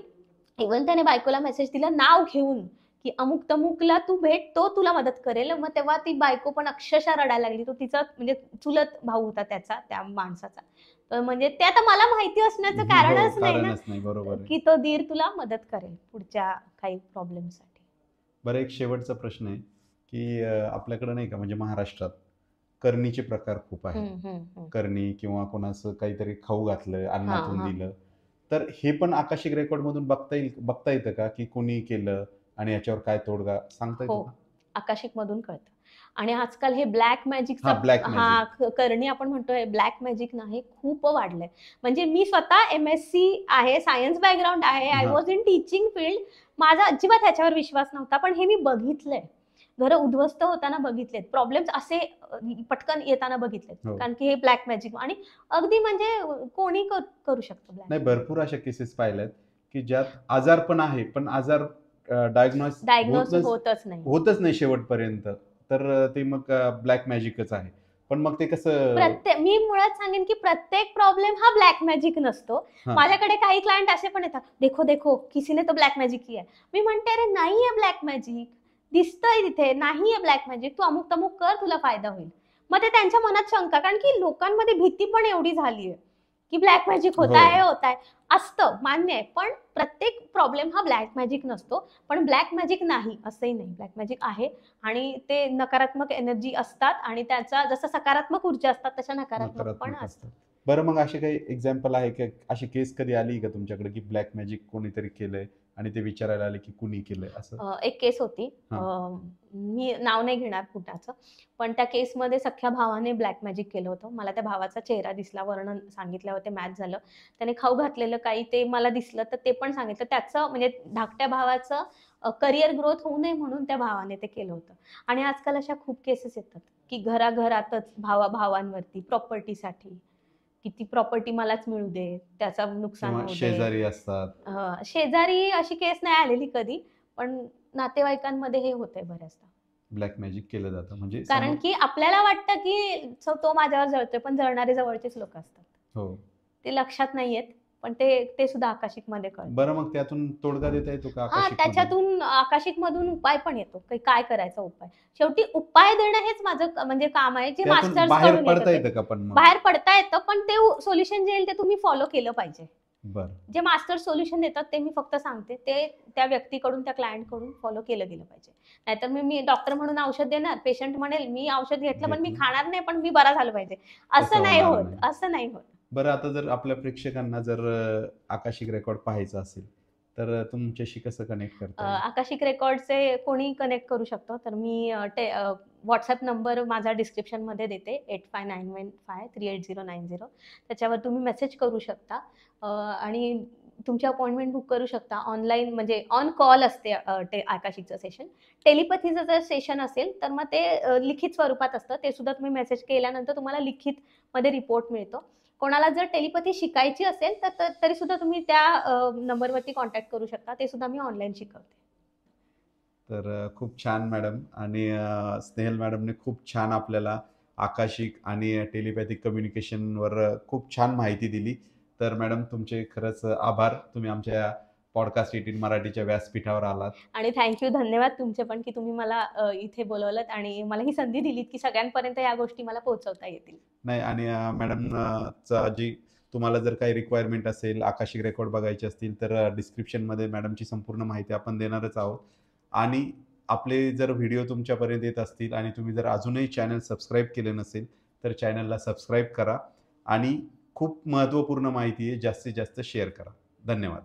इव्हन त्याने बायकोला मेसेज दिला नाव घेऊन की अमुक तमुकला तू भेट, तो तुला मदत करेल. मग तेव्हा ती बायको पण अक्षरशः रडायला लागली. तो तिचा म्हणजे चुलत भाऊ होता त्याचा, त्या माणसाचा. तर म्हणजे ते आता मला माहिती असण्याचं कारणच नाही ना, बरोबर की तो दीर तुला मदत करेल पुढच्या काही प्रॉब्लेमसाठी. बरं, एक शेवटचा प्रश्न आहे की आपल्याकडे नाही का, म्हणजे महाराष्ट्रात करणीचे प्रकार खूप आहेत. करणी किंवा कोणाचं काहीतरी खाऊ घातलं, अन्नातून दिलं, तर हे पण आकाशिक रेकॉर्ड मधून बघता येतं का की कोणी केलं आणि याच्यावर काय तोडगा सांगता येतो का? आकाशिक मधून कळतं. आणि आजकाल हे ब्लॅक मॅजिकचा करणी आपण म्हणतोय, ब्लॅक मॅजिक नाही, खूप वाढलंय. म्हणजे मी स्वतः MSc आहे, सायन्स बॅकग्राऊंड आहे, I was in teaching field. माझा अजिबात ह्याच्यावर विश्वास नव्हता, पण हे मी बघितलंय. घरं उद्ध्वस्त होताना बघितलेत, प्रॉब्लेम्स असे पटकन येताना बघितलेत. कारण की हे ब्लॅक मॅजिक आणि अगदी म्हणजे कोणी करू शकतो. नाही, भरपूर अशा केसेस पाहिल्यात की ज्यात आजार पण आहे, पण आजार डायग्नोज होतच नाही शेवटपर्यंत. तर ते मग ब्लॅक मॅजिकच आहे. पण मग ते कसं, मी मुळात सांगेन की प्रत्येक प्रॉब्लेम हा ब्लॅक मॅजिक नसतो. माझ्याकडे काही क्लायंट असे पण येतात, देखो देखो किसीने तो ब्लॅक मॅजिक किया. मी म्हणते अरे नाहीये ब्लॅक मॅजिक, दिसतंय तिथे, नाहीये ब्लॅक मॅजिक, तू अमुक तमुक कर, तुला फायदा होईल. मग ते त्यांच्या मनात शंका, कारण की लोकांमध्ये भीती पण एवढी झालीये की ब्लॅक मॅजिक होत आहे असतं, मान्य आहे. पण प्रत्येक प्रॉब्लेम हा ब्लॅक मॅजिक नसतो. पण ब्लॅक मॅजिक नाही असंही नाही, ब्लॅक मॅजिक आहे. आणि ते नकारात्मक एनर्जी असतात आणि त्याचा जसं सकारात्मक ऊर्जा असतात तशा नकारात्मक पण असतात. बरं, मग असे काही एक्झाम्पल आहे की अशी केस कधी आली का तुमच्याकडे की ब्लॅक मॅजिक कोणीतरी केलंय आणि ते विचारायला आले की कुणी केलंय असं? एक केस होती, मी नाव नाही घेणार कुणाचं, पण त्या केसमध्ये सख्या भावाने ब्लॅक मॅजिक केलं होतं. मला त्या भावाचा चेहरा दिसला, वर्णन सांगितल्यावर ते मॅच झालं. त्याने खाऊ घातलेलं काही ते मला दिसलं, तर ते पण सांगितलं. त्याचं म्हणजे धाकट्या भावाचं करिअर ग्रोथ होऊ नये म्हणून त्या भावाने ते केलं होतं. आणि आजकाल अशा खूप केसेस येतात की घराघरातच भावांवरती प्रॉपर्टीसाठी, किती प्रॉपर्टी मलाच मिळू दे, त्याचा नुकसान होऊ दे. शेजारी असतात. शेजारी अशी केस नाही आलेली कधी, पण नातेवाईकांमध्ये हे होतंय बऱ्याचदा. ब्लॅक मॅजिक केलं जातं म्हणजे, कारण की आपल्याला वाटतं की तो माझ्यावर जळतोय, पण जळणारे जवळचेच लोक असतात. हो, ते लक्षात नाहीयेत, पण ते सुद्धा आकाशिक मध्ये कळतं. बरं, मग त्यातून तोडगा देता येतो का? त्याच्यातून आकाशिक मधून उपाय पण येतो, काय करायचा उपाय. शेवटी उपाय देणं हेच माझं म्हणजे काम आहे, जे मास्टर्स बाहेर पडता येतं का? पण बाहेर पडता येतं, पण ते सोल्युशन जे येईल ते तुम्ही फॉलो केलं पाहिजे. जे मास्टर सोल्युशन देतात ते मी फक्त सांगते, ते त्या व्यक्तीकडून, त्या क्लायंट कडून फॉलो केलं गेलं पाहिजे. नाहीतर मी डॉक्टर म्हणून औषध देणार, पेशंट म्हणेल मी औषध घेतलं पण मी खाणार नाही, पण मी बरा झालं पाहिजे, असं नाही होत. बरं, आता जर आपल्या प्रेक्षकांना जर आकाशिक रेकॉर्ड पाहायचं असेल तर तुमच्याशी कसं कनेक्ट करता? आकाशिक रेकॉर्डचे कोणी कनेक्ट करू शकतो. तर मी व्हॉट्सअप नंबर माझा डिस्क्रिप्शन मध्ये देते, 8591538090. त्याच्यावर तुम्ही मेसेज करू शकता आणि तुमची अपॉइंटमेंट बुक करू शकता ऑनलाईन. म्हणजे ऑन कॉल असते ते आकाशिकचं सेशन. टेलिपॅथीचं जर सेशन असेल तर मग ते लिखित स्वरूपात असतं, ते सुद्धा तुम्ही मेसेज केल्यानंतर तुम्हाला लिखित मध्ये रिपोर्ट मिळतो. कोणाला जर टेलिपॅथी शिकायची असेल तर तरी सुद्धा तुम्ही त्या नंबरवरती कॉन्टॅक्ट करू शकता, ते सुद्धा मी ऑनलाईन शिकवते. तर खूप छान मॅडम. आणि स्नेहल मॅडमने खूप छान आपल्याला आकाशिक आणि टेलिपॅथिक कम्युनिकेशनवर खूप छान माहिती दिली. तर मॅडम, तुमचे खरंच आभार, तुम्ही आमच्या पॉडकास्ट 18 मराठीच्या व्यासपीठावर आलात. आणि थँक्यू, धन्यवाद तुमचे पण की तुम्ही मला इथे बोलवलं आणि मला ही संधी दिलीत की सगळ्यांपर्यंत या गोष्टी मला पोहोचवता येतील. नाही, आणि मॅडमचा जी तुम्हाला जर काही रिक्वायरमेंट असेल, आकाशिक रेकॉर्ड बघायचे असतील, तर डिस्क्रिप्शनमध्ये मॅडमची संपूर्ण माहिती आपण देणारच आहोत. आणि आपले जर व्हिडिओ तुमच्यापर्यंत येत असतील आणि तुम्ही जर अजूनही चॅनल सबस्क्राईब केले नसेल तर चॅनलला सबस्क्राईब करा आणि खूप महत्त्वपूर्ण माहिती आहे, जास्तीत जास्त शेअर करा. धन्यवाद.